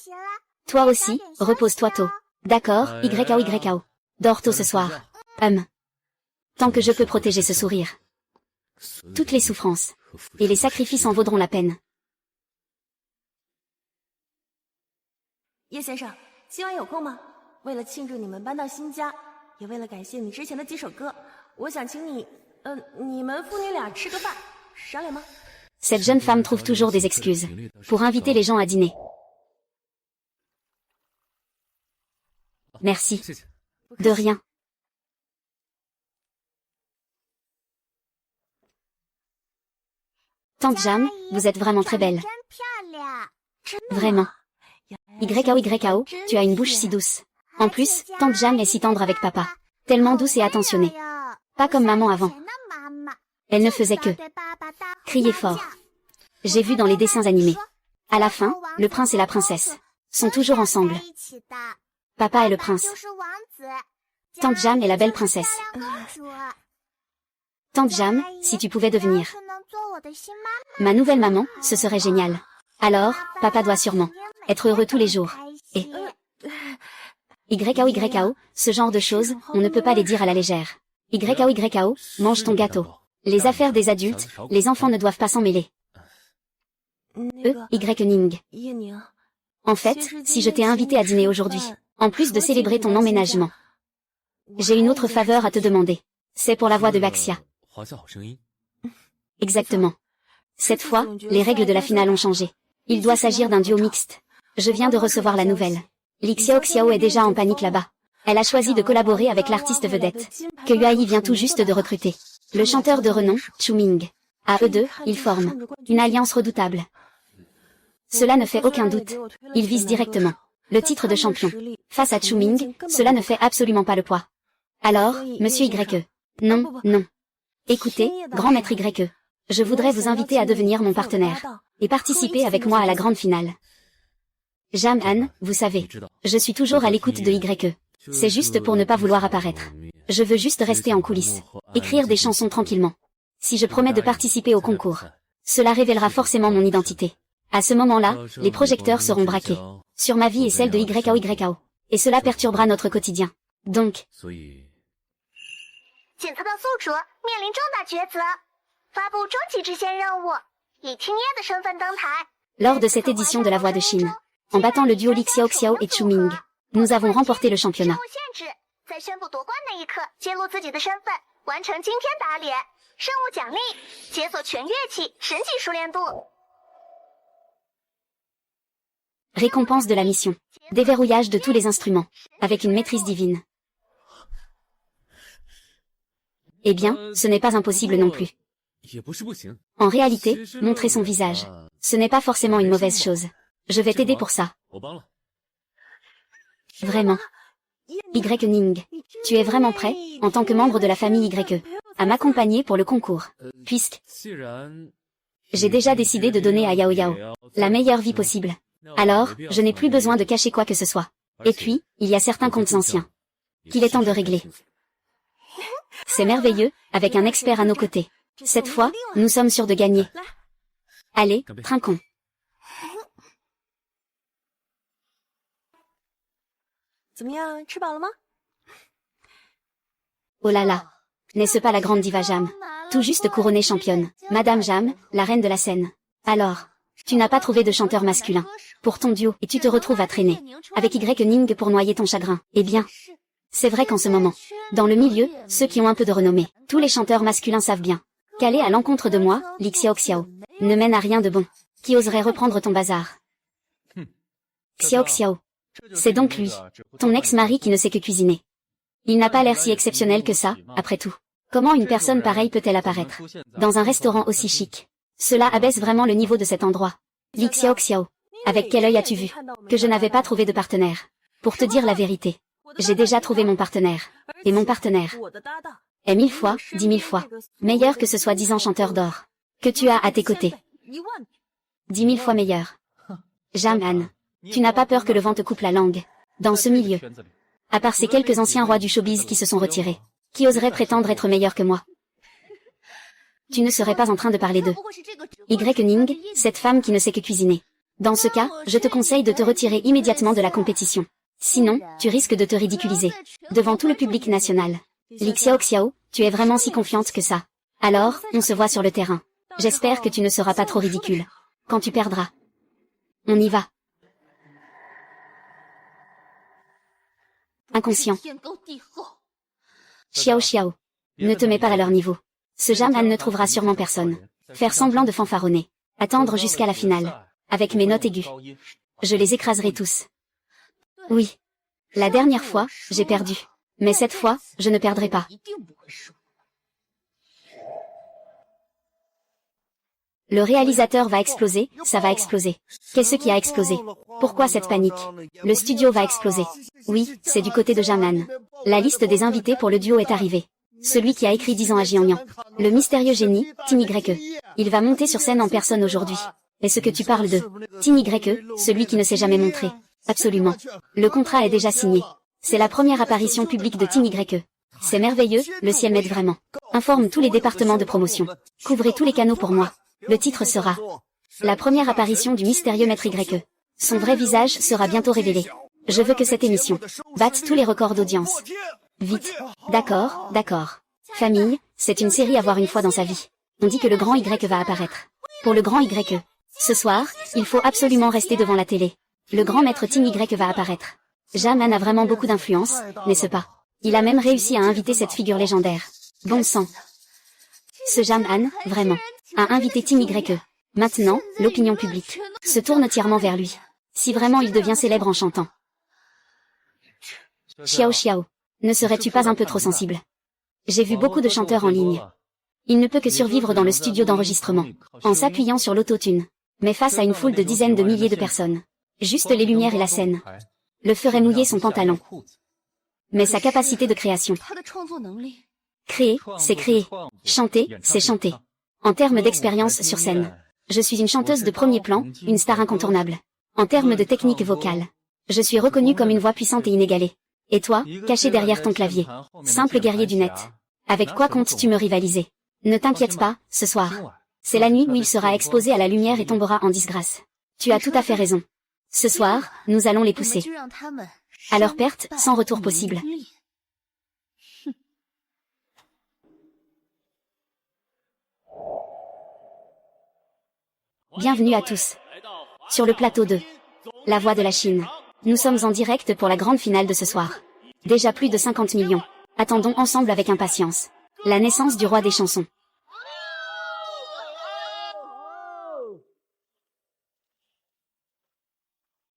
Toi aussi, repose-toi tôt. D'accord, YKO. Dors tôt ce soir. Tant que je peux protéger ce sourire. Toutes les souffrances et les sacrifices en vaudront la peine. 叶先生，今晚有空吗？为了庆祝你们搬到新家，也为了感谢你之前的几首歌，我想请你们父女俩吃个饭，商量吗？ Cette jeune femme trouve toujours des excuses pour inviter les gens à dîner. Merci. De rien. Tante Jam, vous êtes vraiment très belle. Vraiment. YKO, tu as une bouche si douce. En plus, Tante Jam est si tendre avec papa. Tellement douce et attentionnée. Pas comme maman avant. Elle ne faisait que crier fort. J'ai vu dans les dessins animés. À la fin, le prince et la princesse sont toujours ensemble. Papa est le prince. Tante Jam est la belle princesse. Tante Jam, si tu pouvais devenir ma nouvelle maman, ce serait génial. Alors, papa doit sûrement être heureux tous les jours. Et YKO, ce genre de choses, on ne peut pas les dire à la légère. YKO, mange ton gâteau. Les affaires des adultes, les enfants ne doivent pas s'en mêler. Ning. En fait, si je t'ai invité à dîner aujourd'hui, en plus de célébrer ton emménagement, j'ai une autre faveur à te demander. C'est pour la voix de Baxia. Exactement. Cette fois, les règles de la finale ont changé. Il doit s'agir d'un duo mixte. Je viens de recevoir la nouvelle. Li Xiao est déjà en panique là-bas. Elle a choisi de collaborer avec l'artiste vedette que UAI vient tout juste de recruter. Le chanteur de renom, Chu Ming. À eux deux, ils forment une alliance redoutable. Cela ne fait aucun doute. Ils visent directement le titre de champion. Face à Chu Ming, cela ne fait absolument pas le poids. Alors, monsieur YE. Non. Écoutez, grand maître YE. Je voudrais vous inviter à devenir mon partenaire et participer avec moi à la grande finale. Jam-an, vous savez, je suis toujours à l'écoute de YE. C'est juste pour ne pas vouloir apparaître. Je veux juste rester en coulisses, écrire des chansons tranquillement. Si je promets de participer au concours, cela révélera forcément mon identité. À ce moment-là, les projecteurs seront braqués sur ma vie et celle de YKO. Et cela perturbera notre quotidien. Donc, 检测到宿主面临重大抉择，发布终极支线任务，以听耶的身份登台。 lors de cette édition de la Voix de Chine, en battant le duo Li Xiao et Chu Ming, nous avons remporté le championnat. 任务限制，在宣布夺冠那一刻揭露自己的身份，完成惊天打脸。任务奖励：解锁全乐器神级熟练度。 Récompense de la mission. Déverrouillage de tous les instruments, avec une maîtrise divine. Eh bien, ce n'est pas impossible non plus. En réalité, montrer son visage, ce n'est pas forcément une mauvaise chose. Je vais t'aider pour ça. Vraiment. Y Ning. Tu es vraiment prêt, en tant que membre de la famille YE, à m'accompagner pour le concours, puisque j'ai déjà décidé de donner à Yao Yao la meilleure vie possible. Alors, je n'ai plus besoin de cacher quoi que ce soit. Et puis, il y a certains comptes anciens qu'il est temps de régler. C'est merveilleux, avec un expert à nos côtés. Cette fois, nous sommes sûrs de gagner. Allez, trinquons. Oh là là. N'est-ce pas la grande diva Jam? Tout juste couronnée championne. Madame Jam, la reine de la scène. Alors, tu n'as pas trouvé de chanteur masculin pour ton duo et tu te retrouves à traîner avec Y Ning pour noyer ton chagrin. Eh bien, c'est vrai qu'en ce moment, dans le milieu, ceux qui ont un peu de renommée, tous les chanteurs masculins savent bien qu'aller à l'encontre de moi, Li Xiaoxiao, ne mène à rien de bon. Qui oserait reprendre ton bazar? Xiaoxiao. C'est donc lui, ton ex-mari qui ne sait que cuisiner. Il n'a pas l'air si exceptionnel que ça, après tout. Comment une personne pareille peut-elle apparaître dans un restaurant aussi chic? Cela abaisse vraiment le niveau de cet endroit. Li Xiaoxiao. Avec quel œil as-tu vu que je n'avais pas trouvé de partenaire? Pour te dire la vérité, j'ai déjà trouvé mon partenaire. Et mon partenaire est 1000 fois, 10 000 fois meilleur que ce soi-disant chanteur d'or que tu as à tes côtés. 10 000 fois meilleur. Jam-Han, tu n'as pas peur que le vent te coupe la langue dans ce milieu? À part ces quelques anciens rois du showbiz qui se sont retirés, qui oseraient prétendre être meilleurs que moi? Tu ne serais pas en train de parler d'eux. Y Ning, cette femme qui ne sait que cuisiner. Dans ce cas, je te conseille de te retirer immédiatement de la compétition. Sinon, tu risques de te ridiculiser devant tout le public national. Li Xiaoxiao, tu es vraiment si confiante que ça? Alors, on se voit sur le terrain. J'espère que tu ne seras pas trop ridicule quand tu perdras. On y va. Inconscient. Xiao Xiao. Ne te mets pas à leur niveau. Ce Jam-Han ne trouvera sûrement personne. Faire semblant de fanfaronner. Attendre jusqu'à la finale. Avec mes notes aiguës. Je les écraserai tous. Oui. La dernière fois, j'ai perdu. Mais cette fois, je ne perdrai pas. Le réalisateur va exploser, ça va exploser. Qu'est-ce qui a explosé? Pourquoi cette panique? Le studio va exploser. Oui, c'est du côté de Jam-Han. La liste des invités pour le duo est arrivée. Celui qui a écrit 10 ans à Jiangnan. Le mystérieux génie, Tin YE. Il va monter sur scène en personne aujourd'hui. Est-ce que tu parles de Tin YE, celui qui ne s'est jamais montré? Absolument. Le contrat est déjà signé. C'est la première apparition publique de Tin YE. C'est merveilleux, le ciel m'aide vraiment. Informe tous les départements de promotion. Couvrez tous les canaux pour moi. Le titre sera la première apparition du mystérieux maître YE. Son vrai visage sera bientôt révélé. Je veux que cette émission batte tous les records d'audience. Vite. D'accord, d'accord. Famille, c'est une série à voir une fois dans sa vie. On dit que le grand Y va apparaître. Pour le grand YE. Ce soir, il faut absolument rester devant la télé. Le grand maître Tin Y va apparaître. Jam-Han a vraiment beaucoup d'influence, n'est-ce pas? Il a même réussi à inviter cette figure légendaire. Bon sang. Ce Jam-Han, vraiment, a invité Tin YE. Maintenant, l'opinion publique se tourne entièrement vers lui. Si vraiment il devient célèbre en chantant. Xiao Xiao, ne serais-tu pas un peu trop sensible? J'ai vu beaucoup de chanteurs en ligne. Il ne peut que survivre dans le studio d'enregistrement, en s'appuyant sur l'autotune. Mais face à une foule de dizaines de milliers de personnes. Juste les lumières et la scène le ferait mouiller son pantalon. Mais sa capacité de création. Créer, c'est créer. Chanter, c'est chanter. En termes d'expérience sur scène, je suis une chanteuse de premier plan, une star incontournable. En termes de technique vocale, je suis reconnue comme une voix puissante et inégalée. Et toi, caché derrière ton clavier, simple guerrier du net. Avec quoi comptes-tu me rivaliser? Ne t'inquiète pas, ce soir. C'est la nuit où il sera exposé à la lumière et tombera en disgrâce. Tu as tout à fait raison. Ce soir, nous allons les pousser à leur perte, sans retour possible. Bienvenue à tous. Sur le plateau de La Voix de la Chine. Nous sommes en direct pour la grande finale de ce soir. Déjà plus de 50 millions. Attendons ensemble avec impatience la naissance du roi des chansons.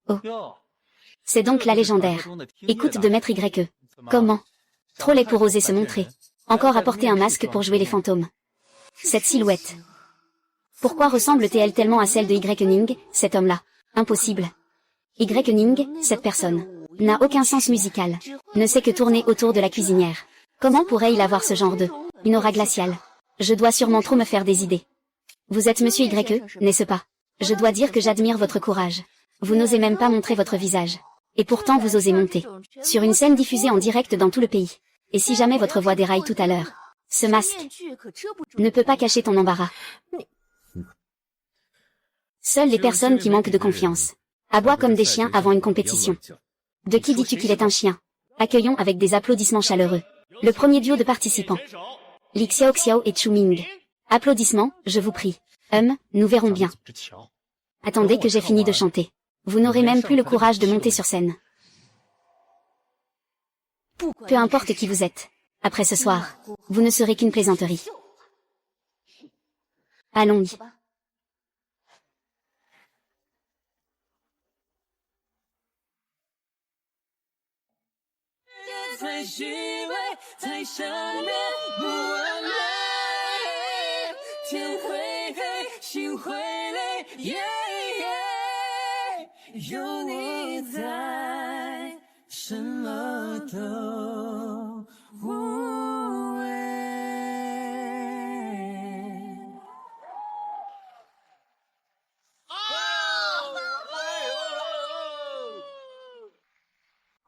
Oh. C'est donc la légendaire écoute de Maître YE. Comment? Trop laid pour oser se montrer. Encore à porter un masque pour jouer les fantômes. Cette silhouette. Pourquoi ressemble-t-elle tellement à celle de Y Ning, cet homme-là? Impossible. Y Ning, cette personne. n'a aucun sens musical. Ne sait que tourner autour de la cuisinière. Comment pourrait-il avoir ce genre de... une aura glaciale? Je dois sûrement trop me faire des idées. Vous êtes monsieur YE, n'est-ce pas? Je dois dire que j'admire votre courage. Vous n'osez même pas montrer votre visage. Et pourtant vous osez monter. Sur une scène diffusée en direct dans tout le pays. Et si jamais votre voix déraille tout à l'heure? Ce masque ne peut pas cacher ton embarras. Seules les personnes qui manquent de confiance aboient comme des chiens avant une compétition. De qui dis-tu qu'il est un chien? Accueillons avec des applaudissements chaleureux le premier duo de participants. Li Xiaoxiao et Chu Ming. Applaudissements, je vous prie. Nous verrons bien. Attendez que j'ai fini de chanter. Vous n'aurez même plus le courage de monter sur scène. Peu importe qui vous êtes. Après ce soir, vous ne serez qu'une plaisanterie. Allons-y.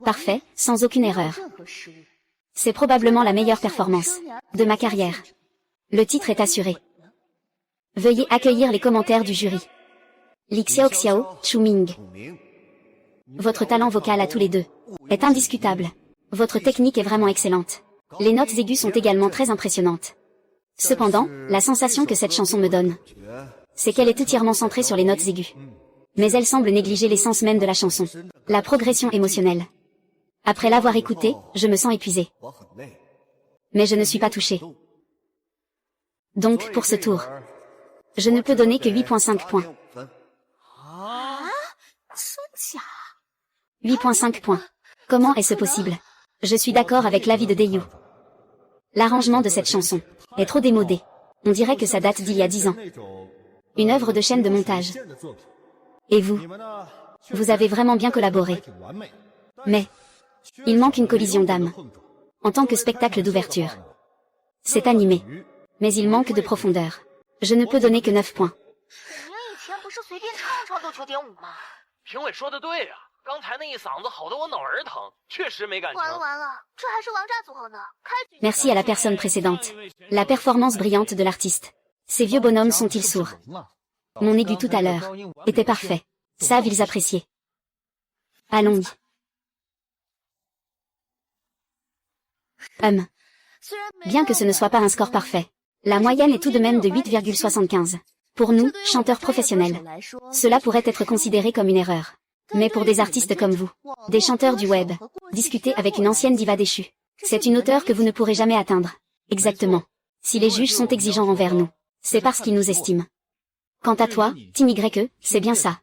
Parfait, sans aucune erreur. C'est probablement la meilleure performance de ma carrière. Le titre est assuré. Veuillez accueillir les commentaires du jury. Li Xiaoxiao, Chu Ming. Votre talent vocal à tous les deux est indiscutable. Votre technique est vraiment excellente. Les notes aiguës sont également très impressionnantes. Cependant, la sensation que cette chanson me donne, c'est qu'elle est entièrement centrée sur les notes aiguës. Mais elle semble négliger l'essence même de la chanson, la progression émotionnelle. Après l'avoir écoutée, je me sens épuisé. Mais je ne suis pas touché. Donc, pour ce tour, je ne peux donner que 8.5 points. 8.5 points. Comment est-ce possible? Je suis d'accord avec l'avis de Dayu. L'arrangement de cette chanson est trop démodé. On dirait que ça date d'il y a 10 ans. Une œuvre de chaîne de montage. Et vous? Vous avez vraiment bien collaboré. Mais il manque une collision d'âme. En tant que spectacle d'ouverture. C'est animé. Mais il manque de profondeur. Je ne peux donner que 9 points. 评委说的对啊，刚才那一嗓子吼得我脑门疼，确实没感情。完了完了，这还是王炸组合呢！开局 Merci à la personne précédente. La performance brillante de l'artiste. Ces vieux bonhommes sont-ils sourds? Mon aigu tout à l'heure était parfait. Savent ils apprécier. Allons-y. Bien que ce ne soit pas un score parfait, la moyenne est tout de même de 8,75. Pour nous, chanteurs professionnels, cela pourrait être considéré comme une erreur. Mais pour des artistes comme vous, des chanteurs du web, discuter avec une ancienne diva déchue, c'est une hauteur que vous ne pourrez jamais atteindre. Exactement. Si les juges sont exigeants envers nous, c'est parce qu'ils nous estiment. Quant à toi, Team YE, c'est bien ça.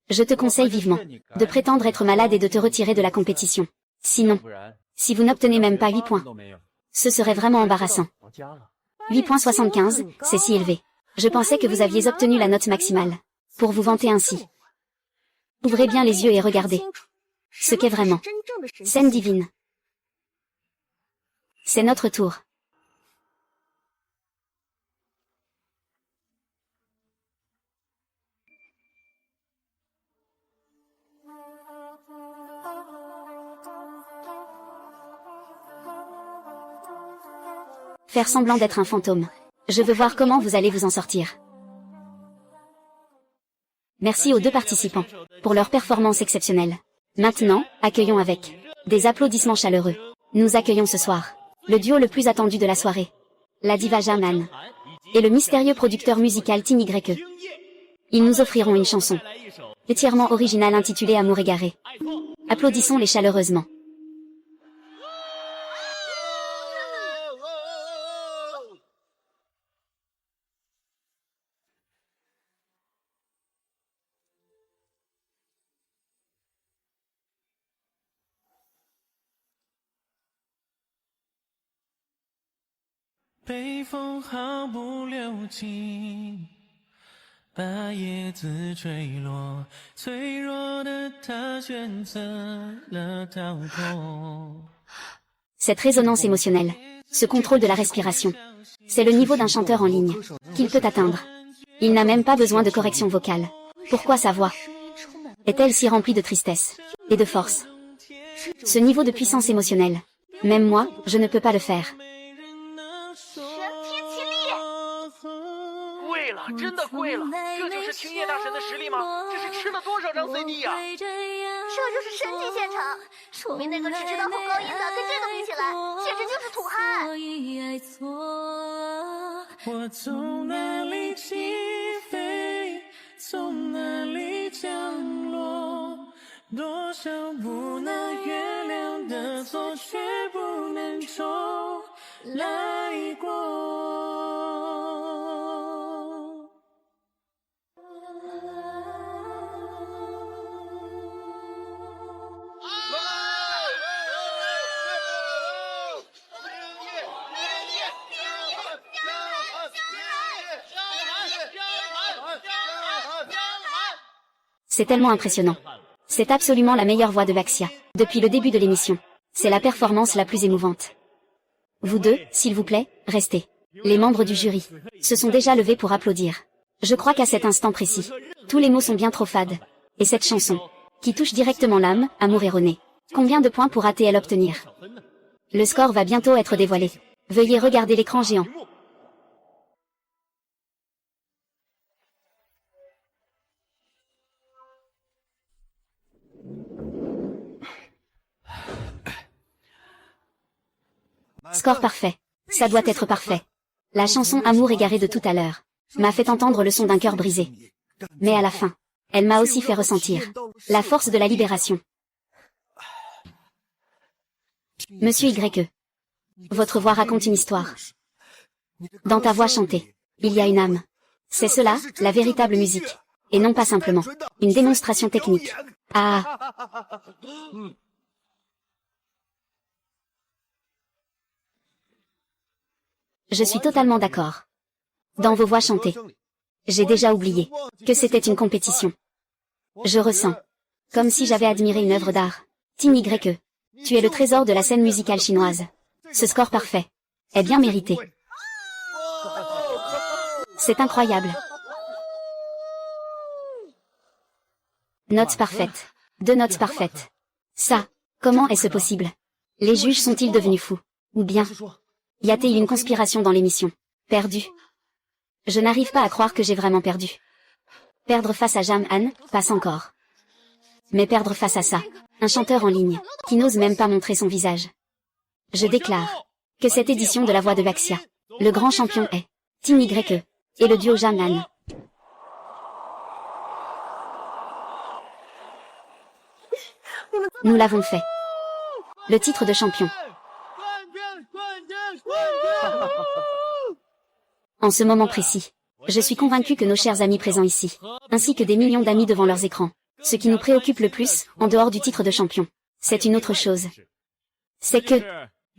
Je te conseille vivement de prétendre être malade et de te retirer de la compétition. Sinon, si vous n'obtenez même pas 8 points, ce serait vraiment embarrassant. 8.75, c'est si élevé. Je pensais que vous aviez obtenu la note maximale. Pour vous vanter ainsi. Ouvrez bien les yeux et regardez. Ce qu'est vraiment. Scène divine. C'est notre tour. Faire semblant d'être un fantôme. Je veux voir comment vous allez vous en sortir. Merci aux deux participants pour leur performance exceptionnelle. Maintenant, accueillons avec des applaudissements chaleureux. Nous accueillons ce soir le duo le plus attendu de la soirée. La diva Jaman et le mystérieux producteur musical Team YE. Ils nous offriront une chanson entièrement originale intitulée Amour égaré. Applaudissons-les chaleureusement. 把叶子坠落，脆弱的他选择了逃脱。 Cette résonance émotionnelle, ce contrôle de la respiration, c'est le niveau d'un chanteur en ligne qu'il peut atteindre. Il n'a même pas besoin de correction vocale. Pourquoi sa voix est-elle si remplie de tristesse et de force? Ce niveau de puissance émotionnelle, même moi, je ne peux pas le faire. 贵了，真的贵了，这就是青叶大神的实力吗？这是吃了多少张 CD 呀？这就是神级现场，楚明那个只知道吼高音的，跟这个比起来，简直就是土汉。我从哪里起飞，从哪里降落？多少不能原谅的错，却不能重来过。 C'est tellement impressionnant. C'est absolument la meilleure voix de Baxia, depuis le début de l'émission. C'est la performance la plus émouvante. Vous deux, s'il vous plaît, restez. Les membres du jury se sont déjà levés pour applaudir. Je crois qu'à cet instant précis, tous les mots sont bien trop fades. Et cette chanson, qui touche directement l'âme, amour erroné. Combien de points pourra-t-elle obtenir? Le score va bientôt être dévoilé. Veuillez regarder l'écran géant. Score parfait. Ça doit être parfait. La chanson Amour égaré de tout à l'heure m'a fait entendre le son d'un cœur brisé. Mais à la fin, elle m'a aussi fait ressentir la force de la libération. Monsieur Y, votre voix raconte une histoire. Dans ta voix chantée, il y a une âme. C'est cela, la véritable musique. Et non pas simplement une démonstration technique. Ah. Je suis totalement d'accord. Dans vos voix chantées, j'ai déjà oublié que c'était une compétition. Je ressens comme si j'avais admiré une œuvre d'art. Ting Y, tu es le trésor de la scène musicale chinoise. Ce score parfait est bien mérité. C'est incroyable. Notes parfaites. 2 notes parfaites. Ça, comment est-ce possible? Les juges sont-ils devenus fous? Ou bien, y a-t-il une conspiration dans l'émission? Perdu. Je n'arrive pas à croire que j'ai vraiment perdu. Perdre face à Jam Han, passe encore. Mais perdre face à ça, un chanteur en ligne, qui n'ose même pas montrer son visage. Je déclare que cette édition de la voix de Baxia, le grand champion est Ting Y et le duo Jam Han. Nous l'avons fait. Le titre de champion. En ce moment précis, je suis convaincu que nos chers amis présents ici, ainsi que des millions d'amis devant leurs écrans, ce qui nous préoccupe le plus, en dehors du titre de champion, c'est une autre chose. C'est que,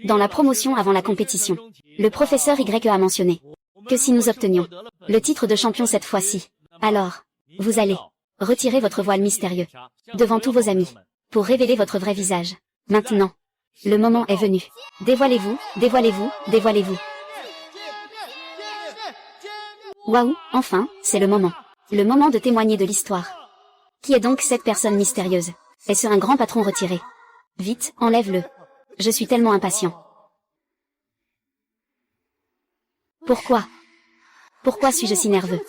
dans la promotion avant la compétition, le professeur Y a mentionné que si nous obtenions le titre de champion cette fois-ci, alors, vous allez retirer votre voile mystérieux devant tous vos amis, pour révéler votre vrai visage. Maintenant, le moment est venu. Dévoilez-vous, dévoilez-vous, dévoilez-vous. Waouh, enfin, c'est le moment. Le moment de témoigner de l'histoire. Qui est donc cette personne mystérieuse? Est-ce un grand patron retiré? Vite, enlève-le. Je suis tellement impatient. Pourquoi? Pourquoi suis-je si nerveux?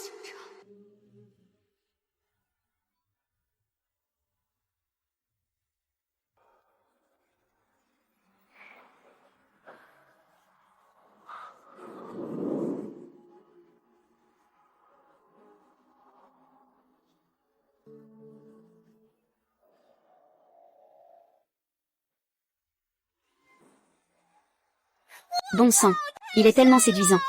Bon sang, il est tellement séduisant.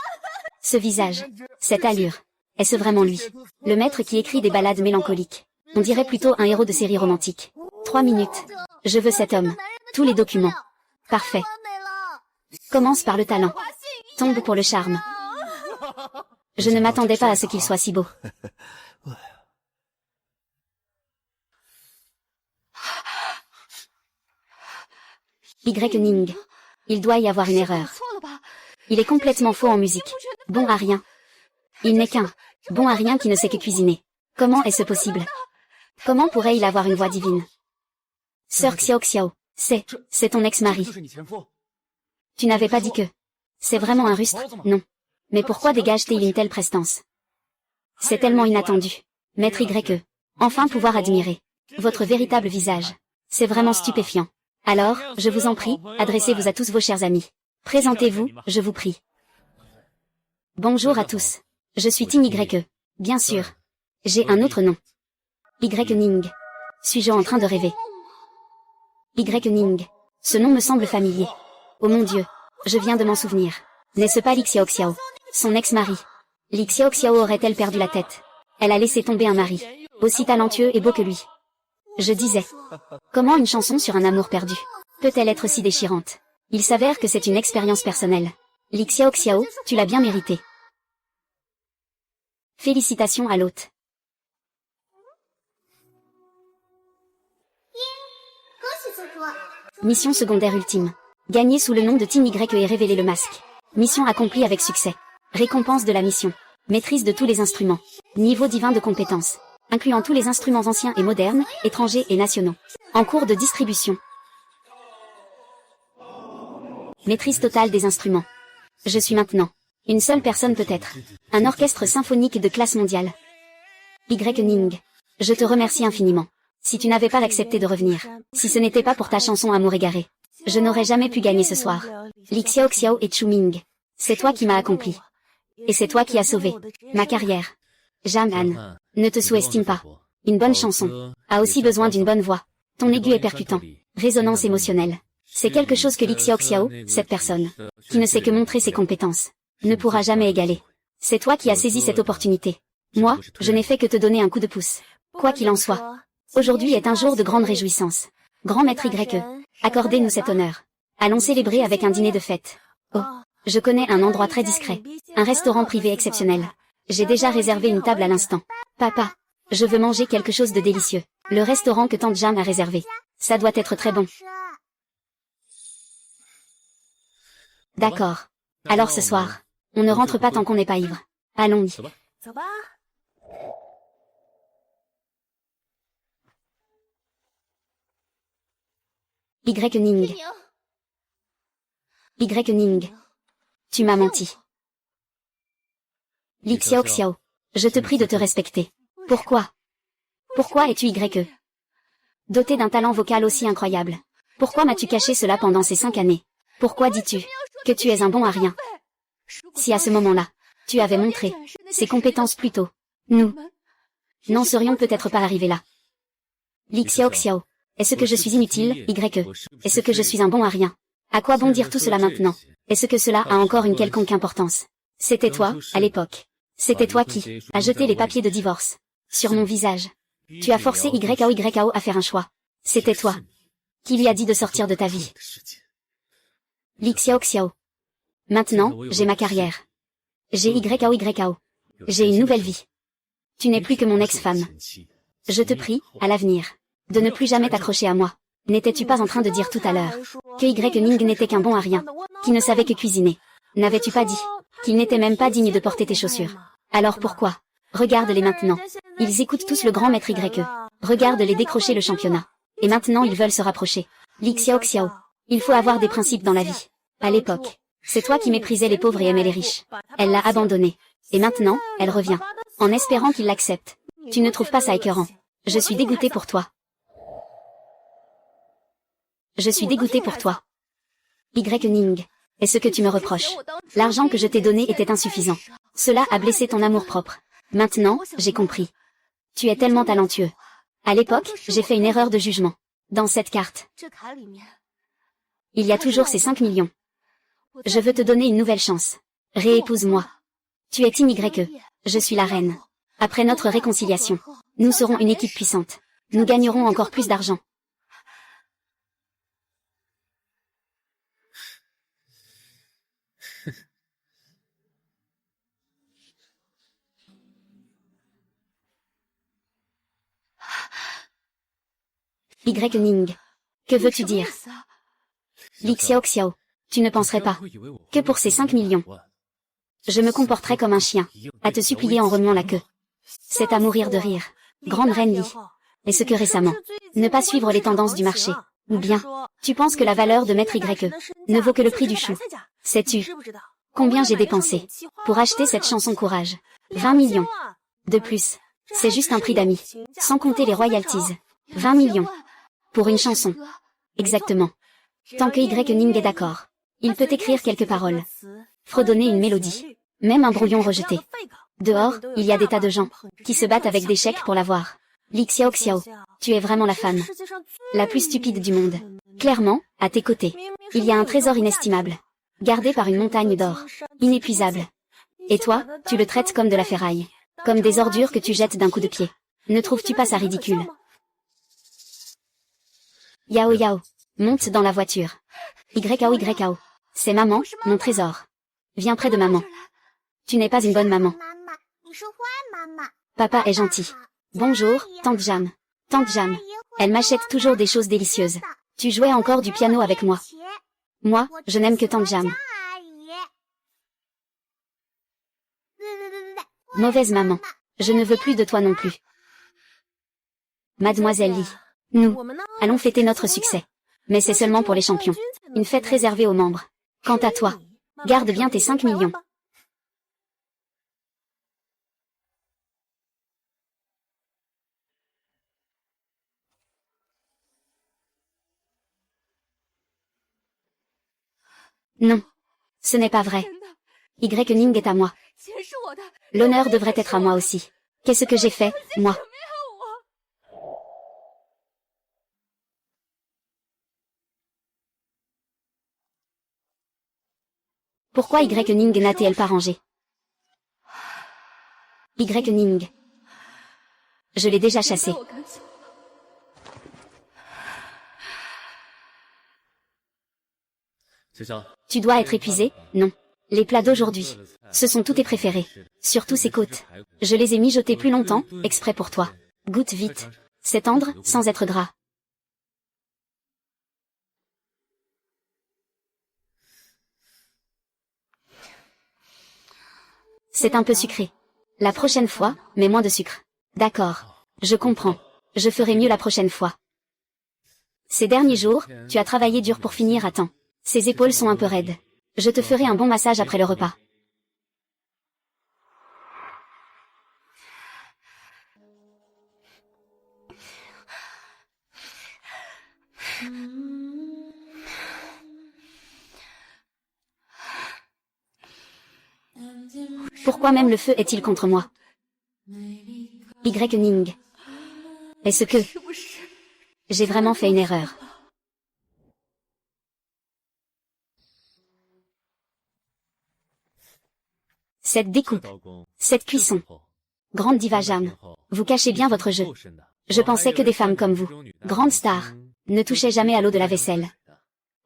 Ce visage, cette allure, est-ce vraiment lui? Le maître qui écrit des ballades mélancoliques. On dirait plutôt un héros de série romantique. 3 minutes. Je veux cet homme. Tous les documents. Parfait. Commence par le talent. Tombe pour le charme. Je ne m'attendais pas à ce qu'il soit si beau. Y Ning. Il doit y avoir une erreur. Il est complètement faux en musique. Bon à rien. Il n'est qu'un bon à rien qui ne sait que cuisiner. Comment est-ce possible? Comment pourrait-il avoir une voix divine? Sœur Xiao Xiao, c'est ton ex-mari. Tu n'avais pas dit que... C'est vraiment un rustre, non. Mais pourquoi dégage-t-il une telle prestance? C'est tellement inattendu. Maître Y. Enfin pouvoir admirer votre véritable visage. C'est vraiment stupéfiant. Alors, je vous en prie, adressez-vous à tous vos chers amis. Présentez-vous, je vous prie. Bonjour à tous. Je suis Ting Y. Bien sûr. J'ai un autre nom. Y Ning. Suis-je en train de rêver? Y Ning. Ce nom me semble familier. Oh mon Dieu. Je viens de m'en souvenir. N'est-ce pas Li Xiao Xiao? Son ex-mari. Li Xiao Xiao aurait-elle perdu la tête? Elle a laissé tomber un mari. Aussi talentueux et beau que lui. Je disais. Comment une chanson sur un amour perdu peut-elle être si déchirante? Il s'avère que c'est une expérience personnelle. Li Xiao Xiao, tu l'as bien mérité. Félicitations à l'hôte. Mission secondaire ultime. Gagner sous le nom de Ting Y et révéler le masque. Mission accomplie avec succès. Récompense de la mission. Maîtrise de tous les instruments. Niveau divin de compétence. Incluant tous les instruments anciens et modernes, étrangers et nationaux. En cours de distribution. Maîtrise totale des instruments. Je suis maintenant une seule personne peut-être. Un orchestre symphonique de classe mondiale. Y Ning. Je te remercie infiniment. Si tu n'avais pas accepté de revenir, si ce n'était pas pour ta chanson Amour égaré, je n'aurais jamais pu gagner ce soir. Li Xiao Xiao et Chu Ming. C'est toi qui m'as accompli. Et c'est toi qui as sauvé ma carrière. Jaman, ne te sous-estime pas. Une bonne chanson a aussi besoin d'une bonne voix. Ton aigu est percutant. Résonance émotionnelle. C'est quelque chose que Li Xiao Xiao, cette personne, qui ne sait que montrer ses compétences, ne pourra jamais égaler. C'est toi qui as saisi cette opportunité. Moi, je n'ai fait que te donner un coup de pouce. Quoi qu'il en soit, aujourd'hui est un jour de grande réjouissance. Grand maître Y, accordez-nous cet honneur. Allons célébrer avec un dîner de fête. Oh, je connais un endroit très discret. Un restaurant privé exceptionnel. J'ai déjà réservé une table à l'instant. Papa, je veux manger quelque chose de délicieux. Le restaurant que tante Jeanne a réservé. Ça doit être très bon. D'accord. Alors ce soir, on ne rentre pas tant qu'on n'est pas ivre. Allons-y. Y Ning. Y Ning. Tu m'as menti. Li Xiao Xiao. Je te prie de te respecter. Pourquoi? Pourquoi es-tu Y? Doté d'un talent vocal aussi incroyable. Pourquoi m'as-tu caché cela pendant ces 5 années? Pourquoi dis-tu que tu es un bon à rien? Si à ce moment-là, tu avais montré ces compétences plus tôt, nous n'en serions peut-être pas arrivés là. Li Xiao Xiao. Est-ce que je suis inutile, Y? Est-ce que je suis un bon à rien? À quoi bon dire tout cela maintenant? Est-ce que cela a encore une quelconque importance? C'était toi, à l'époque. C'était toi qui as jeté les papiers de divorce sur mon visage. Tu as forcé YAO à faire un choix. C'était toi qui lui a dit de sortir de ta vie. Li Xiao Xiao. Maintenant, j'ai ma carrière. J'ai YAO. J'ai une nouvelle vie. Tu n'es plus que mon ex-femme. Je te prie, à l'avenir, de ne plus jamais t'accrocher à moi. N'étais-tu pas en train de dire tout à l'heure que Y Ning n'était qu'un bon à rien, qui ne savait que cuisiner? N'avais-tu pas dit qu'il n'était même pas digne de porter tes chaussures? Alors pourquoi? Regarde-les maintenant. Ils écoutent tous le grand maître Y. Regarde-les décrocher le championnat. Et maintenant ils veulent se rapprocher. Li Xiao Xiao. Il faut avoir des principes dans la vie. À l'époque, c'est toi qui méprisais les pauvres et aimais les riches. Elle l'a abandonné. Et maintenant, elle revient. En espérant qu'il l'accepte. Tu ne trouves pas ça écœurant? Je suis dégoûtée pour toi. Je suis dégoûtée pour toi. Y Ning. Et ce que tu me reproches? L'argent que je t'ai donné était insuffisant. Cela a blessé ton amour-propre. Maintenant, j'ai compris. Tu es tellement talentueux. À l'époque, j'ai fait une erreur de jugement. Dans cette carte, il y a toujours ces 5 millions. Je veux te donner une nouvelle chance. Réépouse-moi. Tu es Ting Y. Je suis la reine. Après notre réconciliation, nous serons une équipe puissante. Nous gagnerons encore plus d'argent. Y Ning. Que veux-tu dire? Li Xiao Xiao. Tu ne penserais pas que pour ces 5 millions, je me comporterais comme un chien, à te supplier en remuant la queue. C'est à mourir de rire. Grande reine Li. Est-ce que récemment, ne pas suivre les tendances du marché, ou bien, tu penses que la valeur de Maître YE ne vaut que le prix du chou? Sais-tu combien j'ai dépensé pour acheter cette chanson Courage? 20 millions. De plus, c'est juste un prix d'amis, sans compter les royalties. 20 millions. Pour une chanson. Exactement. Tant que Ning est d'accord, il peut écrire quelques paroles, fredonner une mélodie, même un brouillon rejeté. Dehors, il y a des tas de gens qui se battent avec des chèques pour l'avoir. Li Xiao Xiao, tu es vraiment la femme la plus stupide du monde. Clairement, à tes côtés, il y a un trésor inestimable, gardé par une montagne d'or, inépuisable. Et toi, tu le traites comme de la ferraille, comme des ordures que tu jettes d'un coup de pied. Ne trouves-tu pas ça ridicule? Yao Yao, monte dans la voiture. YAO. C'est maman, mon trésor. Viens près de maman. Tu n'es pas une bonne maman. Papa est gentil. Bonjour, Tante Jam. Tante Jam. Elle m'achète toujours des choses délicieuses. Tu jouais encore du piano avec moi. Moi, je n'aime que Tante Jam. Mauvaise maman. Je ne veux plus de toi non plus. Mademoiselle Li. Nous allons fêter notre succès. Mais c'est seulement pour les champions. Une fête réservée aux membres. Quant à toi, garde bien tes 5 millions. Non. Ce n'est pas vrai. Ning est à moi. L'honneur devrait être à moi aussi. Qu'est-ce que j'ai fait, moi? Pourquoi Ning n'a-t-elle pas rangé? Ning. Je l'ai déjà chassé. Tu dois être épuisé, non? Les plats d'aujourd'hui, ce sont tous tes préférés. Surtout ces côtes. Je les ai mijotés plus longtemps, exprès pour toi. Goûte vite. C'est tendre, sans être gras. C'est un peu sucré. La prochaine fois, mets moins de sucre. D'accord. Je comprends. Je ferai mieux la prochaine fois. Ces derniers jours, tu as travaillé dur pour finir à temps. Ses épaules sont un peu raides. Je te ferai un bon massage après le repas. Pourquoi même le feu est-il contre moi? Ning. Est-ce que j'ai vraiment fait une erreur? Cette découpe, cette cuisson. Grande diva Jam, vous cachez bien votre jeu. Je pensais que des femmes comme vous, grandes stars, ne touchaient jamais à l'eau de la vaisselle.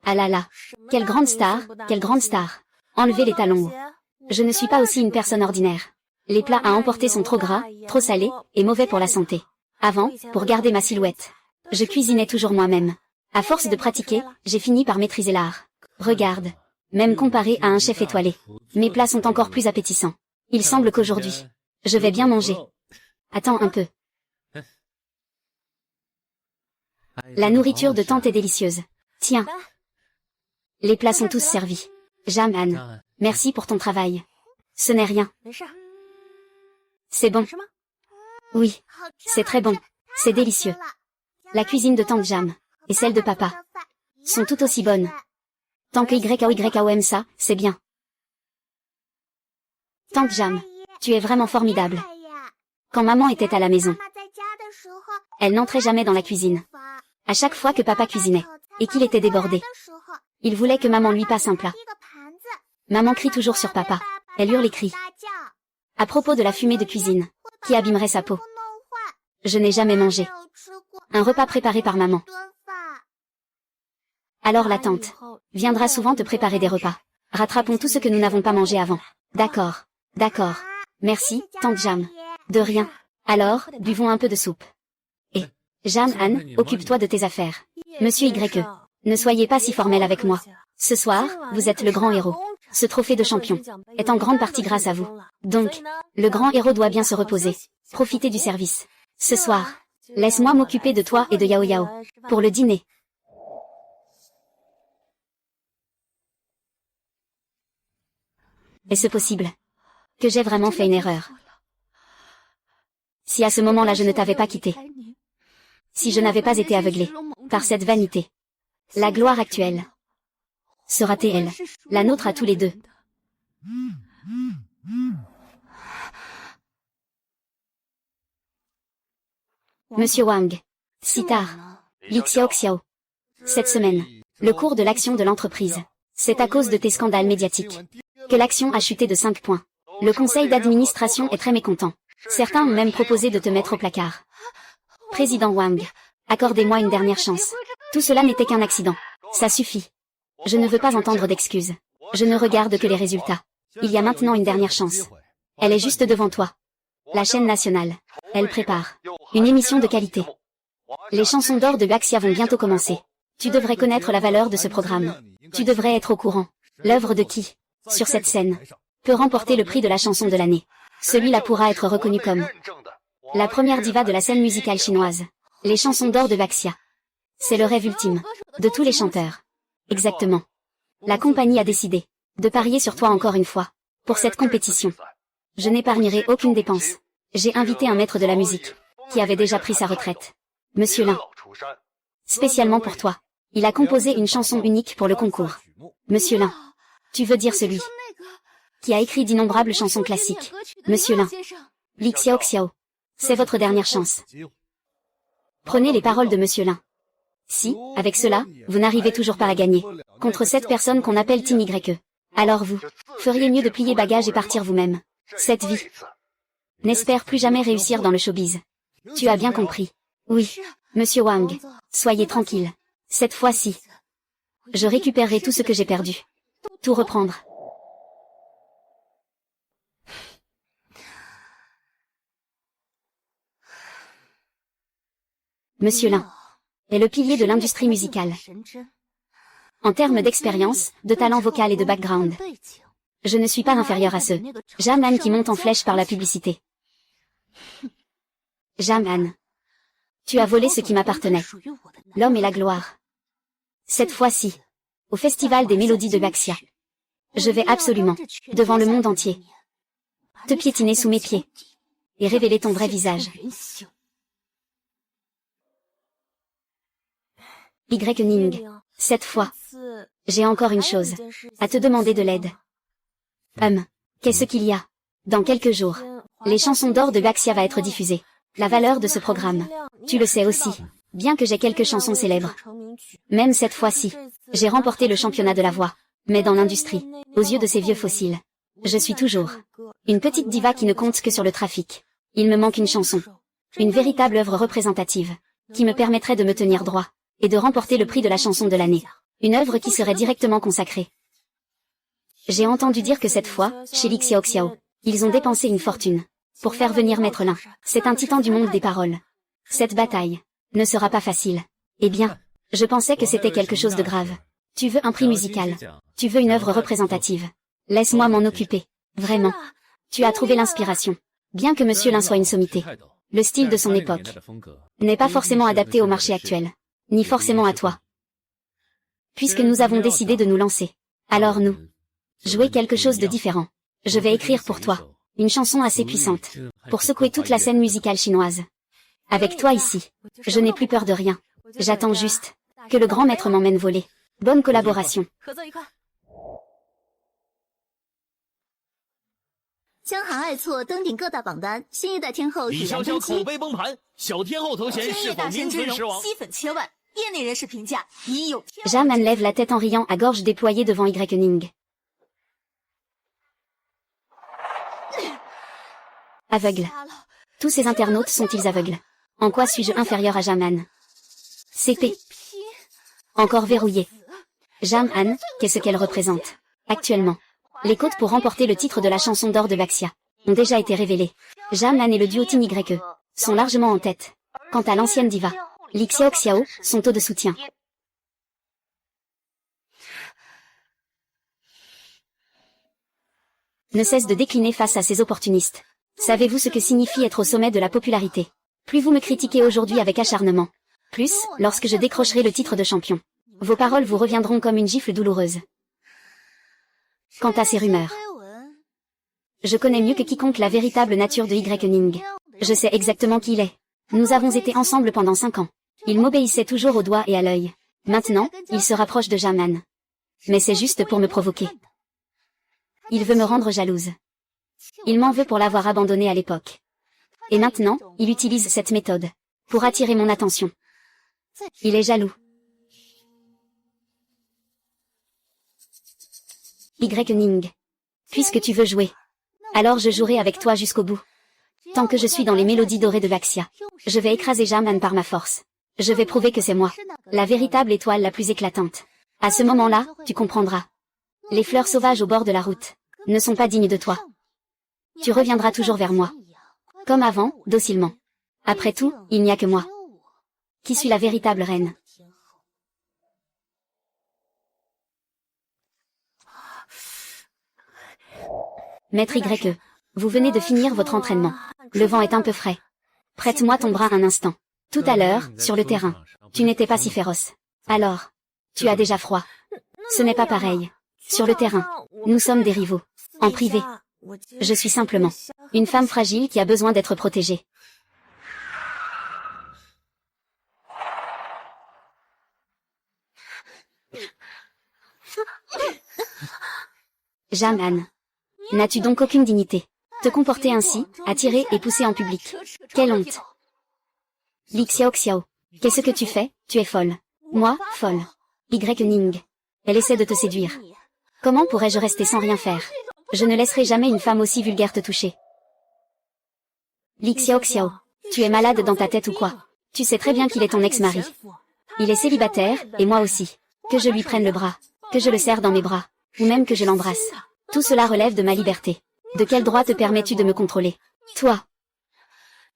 Ah là là, quelle grande star, quelle grande star. Enlevez les talons hauts. Je ne suis pas aussi une personne ordinaire. Les plats à emporter sont trop gras, trop salés, et mauvais pour la santé. Avant, pour garder ma silhouette, je cuisinais toujours moi-même. À force de pratiquer, j'ai fini par maîtriser l'art. Regarde. Même comparé à un chef étoilé, mes plats sont encore plus appétissants. Il semble qu'aujourd'hui, je vais bien manger. Attends un peu. La nourriture de tante est délicieuse. Tiens. Les plats sont tous servis. Jam-An, merci pour ton travail. Ce n'est rien. C'est bon. Oui, c'est très bon. C'est délicieux. La cuisine de tante Jam et celle de papa sont tout aussi bonnes. Tant que YAO aime ça, c'est bien. Tante Jam, tu es vraiment formidable. Quand maman était à la maison, elle n'entrait jamais dans la cuisine. À chaque fois que papa cuisinait, et qu'il était débordé, il voulait que maman lui passe un plat. Maman crie toujours sur papa. Elle hurle et crie. À propos de la fumée de cuisine, qui abîmerait sa peau. Je n'ai jamais mangé un repas préparé par maman. Alors la tante viendra souvent te préparer des repas. Rattrapons tout ce que nous n'avons pas mangé avant. D'accord. D'accord. Merci, tante Jam. De rien. Alors, buvons un peu de soupe. Et, Jam-An, occupe-toi de tes affaires. Monsieur YE, Ne soyez pas si formel avec moi. Ce soir, vous êtes le grand héros. Ce trophée de champion est en grande partie grâce à vous. Donc, le grand héros doit bien se reposer. Profitez du service. Ce soir, laisse-moi m'occuper de toi et de Yao Yao. Pour le dîner. Est-ce possible que j'ai vraiment fait une erreur? Si à ce moment-là je ne t'avais pas quitté, si je n'avais pas été aveuglé par cette vanité, la gloire actuelle sera-t-elle elle, la nôtre à tous les deux? Monsieur Wang, si tard, Li Xiaoxiao. Cette semaine, le cours de l'action de l'entreprise, c'est à cause de tes scandales médiatiques que l'action a chuté de 5 points. Le conseil d'administration est très mécontent. Certains ont même proposé de te mettre au placard. Président Wang, accordez-moi une dernière chance. Tout cela n'était qu'un accident. Ça suffit. Je ne veux pas entendre d'excuses. Je ne regarde que les résultats. Il y a maintenant une dernière chance. Elle est juste devant toi. La chaîne nationale. Elle prépare une émission de qualité. Les chansons d'or de Baxia vont bientôt commencer. Tu devrais connaître la valeur de ce programme. Tu devrais être au courant. L'œuvre de qui, sur cette scène, peut remporter le prix de la chanson de l'année. Celui-là pourra être reconnu comme la première diva de la scène musicale chinoise. Les chansons d'or de Baxia. C'est le rêve ultime de tous les chanteurs. Exactement. La compagnie a décidé de parier sur toi encore une fois pour cette compétition. Je n'épargnerai aucune dépense. J'ai invité un maître de la musique qui avait déjà pris sa retraite. Monsieur Lin. Spécialement pour toi. Il a composé une chanson unique pour le concours. Monsieur Lin. Tu veux dire celui qui a écrit d'innombrables chansons classiques. Monsieur Lin. Li Xiaoxiao. C'est votre dernière chance. Prenez les paroles de Monsieur Lin. Si, avec cela, vous n'arrivez toujours pas à gagner contre cette personne qu'on appelle Tin YE, alors vous feriez mieux de plier bagages et partir vous-même. Cette vie n'espère plus jamais réussir dans le showbiz. Tu as bien compris. Oui, Monsieur Wang. Soyez tranquille. Cette fois-ci, je récupérerai tout ce que j'ai perdu. Tout reprendre. Monsieur Lin est le pilier de l'industrie musicale. En termes d'expérience, de talent vocal et de background, je ne suis pas inférieur à ceux Jaman qui montent en flèche par la publicité. Jaman, tu as volé ce qui m'appartenait. L'homme et la gloire. Cette fois-ci, au Festival des Mélodies de Baxia, je vais absolument, devant le monde entier, te piétiner sous mes pieds et révéler ton vrai visage. Ning, cette fois, j'ai encore une chose à te demander de l'aide. Qu'est-ce qu'il y a? Dans quelques jours, les chansons d'or de Baxia va être diffusées. La valeur de ce programme, tu le sais aussi, bien que j'ai quelques chansons célèbres. Même cette fois-ci, j'ai remporté le championnat de la voix, mais dans l'industrie, aux yeux de ces vieux fossiles, je suis toujours une petite diva qui ne compte que sur le trafic. Il me manque une chanson, une véritable œuvre représentative, qui me permettrait de me tenir droit et de remporter le prix de la chanson de l'année. Une œuvre qui serait directement consacrée. J'ai entendu dire que cette fois, chez Li Xiaoxiao, ils ont dépensé une fortune pour faire venir Maître Lin. C'est un titan du monde des paroles. Cette bataille ne sera pas facile. Eh bien, je pensais que c'était quelque chose de grave. Tu veux un prix musical. Tu veux une œuvre représentative. Laisse-moi m'en occuper. Vraiment. Tu as trouvé l'inspiration. Bien que Monsieur Lin soit une sommité, le style de son époque n'est pas forcément adapté au marché actuel, ni forcément à toi. Puisque nous avons décidé de nous lancer, alors nous, jouer quelque chose de différent. Je vais écrire pour toi une chanson assez puissante, pour secouer toute la scène musicale chinoise. Avec toi ici, je n'ai plus peur de rien. J'attends juste que le grand maître m'emmène voler. Bonne collaboration. 江寒爱错登顶各大榜单，新一代天后李潇潇口碑崩盘，小天后头衔是否名存实亡？吸粉千万，业内人士评价已有。Jaman lève la tête en riant à gorge déployée devant Ning. Aveugle. Tous ces internautes sont-ils aveugles? En quoi suis-je inférieur à Jaman? CP. Encore verrouillé. Jaman, qu'est-ce qu'elle représente? Actuellement, les cotes pour remporter le titre de la chanson d'or de Baxia ont déjà été révélées. Jaman et le duo Tin YE sont largement en tête. Quant à l'ancienne diva, Li Xiaoxiao, son taux de soutien ne cesse de décliner face à ces opportunistes. Savez-vous ce que signifie être au sommet de la popularité? Plus vous me critiquez aujourd'hui avec acharnement, plus, lorsque je décrocherai le titre de champion, vos paroles vous reviendront comme une gifle douloureuse. Quant à ces rumeurs, je connais mieux que quiconque la véritable nature de Ning. Je sais exactement qui il est. Nous avons été ensemble pendant 5 ans. Il m'obéissait toujours au doigt et à l'œil. Maintenant, il se rapproche de Jaman. Mais c'est juste pour me provoquer. Il veut me rendre jalouse. Il m'en veut pour l'avoir abandonné à l'époque. Et maintenant, il utilise cette méthode pour attirer mon attention. Il est jaloux. Ning. Puisque tu veux jouer, alors je jouerai avec toi jusqu'au bout. Tant que je suis dans les mélodies dorées de Vaxia, je vais écraser Jaman par ma force. Je vais prouver que c'est moi, la véritable étoile la plus éclatante. À ce moment-là, tu comprendras. Les fleurs sauvages au bord de la route ne sont pas dignes de toi. Tu reviendras toujours vers moi. Comme avant, docilement. Après tout, il n'y a que moi qui suis la véritable reine. Maître Y, vous venez de finir votre entraînement. Le vent est un peu frais. Prête-moi ton bras un instant. Tout à l'heure, sur le terrain, tu n'étais pas si féroce. Alors, tu as déjà froid. Ce n'est pas pareil. Sur le terrain, nous sommes des rivaux. En privé, je suis simplement une femme fragile qui a besoin d'être protégée. Jaman. N'as-tu donc aucune dignité? Te comporter ainsi, attirer et pousser en public. Quelle honte! Li Xiao, qu'est-ce que tu fais? Tu es folle. Moi, folle. Ning. Elle essaie de te séduire. Comment pourrais-je rester sans rien faire? Je ne laisserai jamais une femme aussi vulgaire te toucher. Li Xiao, tu es malade dans ta tête ou quoi? Tu sais très bien qu'il est ton ex-mari. Il est célibataire, et moi aussi. Que je lui prenne le bras, que je le serre dans mes bras, ou même que je l'embrasse. Tout cela relève de ma liberté. De quel droit te permets-tu de me contrôler? Toi.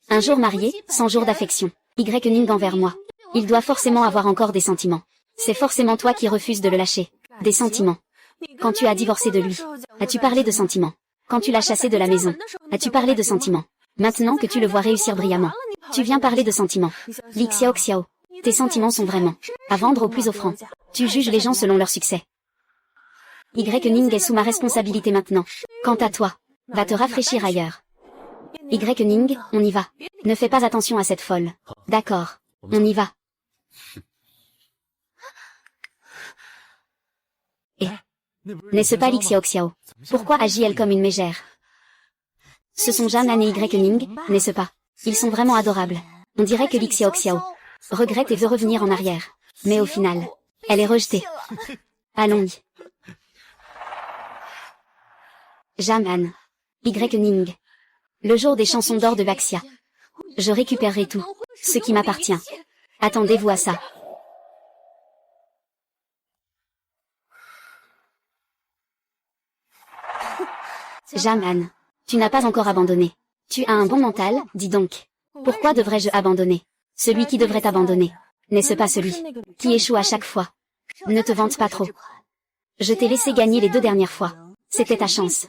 Un jour marié, 100 jours d'affection. Ning envers moi. Il doit forcément avoir encore des sentiments. C'est forcément toi qui refuses de le lâcher. Des sentiments. Quand tu as divorcé de lui, as-tu parlé de sentiments? Quand tu l'as chassé de la maison, as-tu parlé de sentiments? Maintenant que tu le vois réussir brillamment, tu viens parler de sentiments. Li Xiao, tes sentiments sont vraiment à vendre au plus offrant. Tu juges les gens selon leur succès. Ning est sous ma responsabilité maintenant. Quant à toi, va te rafraîchir ailleurs. Ning, on y va. Ne fais pas attention à cette folle. D'accord, on y va. Et n'est-ce pas Li Xiao? Pourquoi agit-elle comme une mégère? Ce sont Jaman et Ning, n'est-ce pas? Ils sont vraiment adorables. On dirait que Li Xiao regrette et veut revenir en arrière. Mais au final, elle est rejetée. Allons-y. Jaman. Ning. Le jour des chansons d'or de Vaxia. Je récupérerai tout, ce qui m'appartient. Attendez-vous à ça. Jaman. Tu n'as pas encore abandonné. Tu as un bon mental, dis donc. Pourquoi devrais-je abandonner? Celui qui devrait abandonner, n'est-ce pas celui qui échoue à chaque fois? Ne te vante pas trop. Je t'ai laissé gagner les 2 dernières fois. C'était ta chance.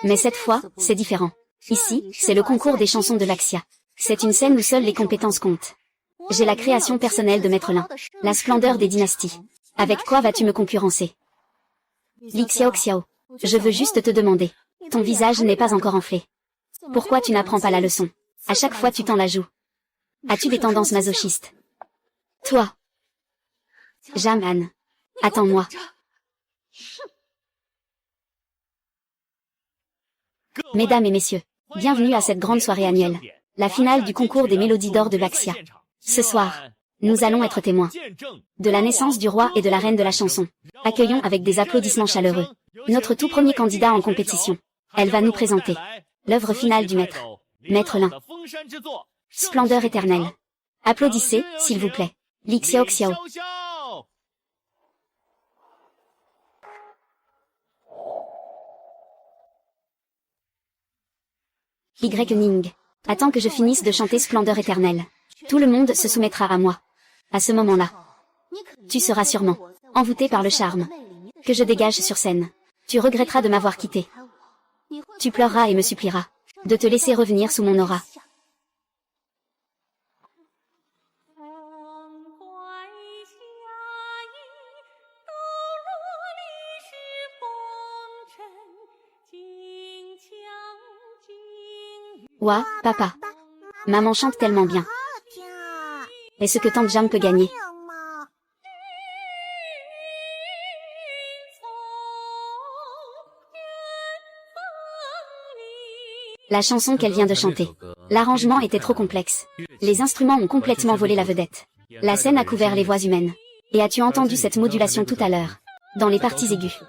Mais cette fois, c'est différent. Ici, c'est le concours des chansons de Vaxia. C'est une scène où seules les compétences comptent. J'ai la création personnelle de Maître Lin. La splendeur des dynasties. Avec quoi vas-tu me concurrencer? Li Xiao, je veux juste te demander. Ton visage n'est pas encore enflé. Pourquoi tu n'apprends pas la leçon? À chaque fois tu t'en la joues. As-tu des tendances masochistes? Toi. Jaman. Attends-moi. Mesdames et messieurs, bienvenue à cette grande soirée annuelle. La finale du concours des mélodies d'or de Vaxia. Ce soir, nous allons être témoins de la naissance du roi et de la reine de la chanson. Accueillons avec des applaudissements chaleureux notre tout premier candidat en compétition. Elle va nous présenter l'œuvre finale du maître, Maître Lin. Splendeur éternelle. Applaudissez, s'il vous plaît. Li Xiao. Ning. Attends que je finisse de chanter Splendeur éternelle. Tout le monde se soumettra à moi. À ce moment-là, tu seras sûrement envoûté par le charme que je dégage sur scène. Tu regretteras de m'avoir quitté. Tu pleureras et me supplieras de te laisser revenir sous mon aura. Ouah, papa. Maman chante tellement bien. Est-ce que Tante Jam peut gagner? La chanson qu'elle vient de chanter. L'arrangement était trop complexe. Les instruments ont complètement volé la vedette. La scène a couvert les voix humaines. Et as-tu entendu cette modulation tout à l'heure? Dans les parties aiguës.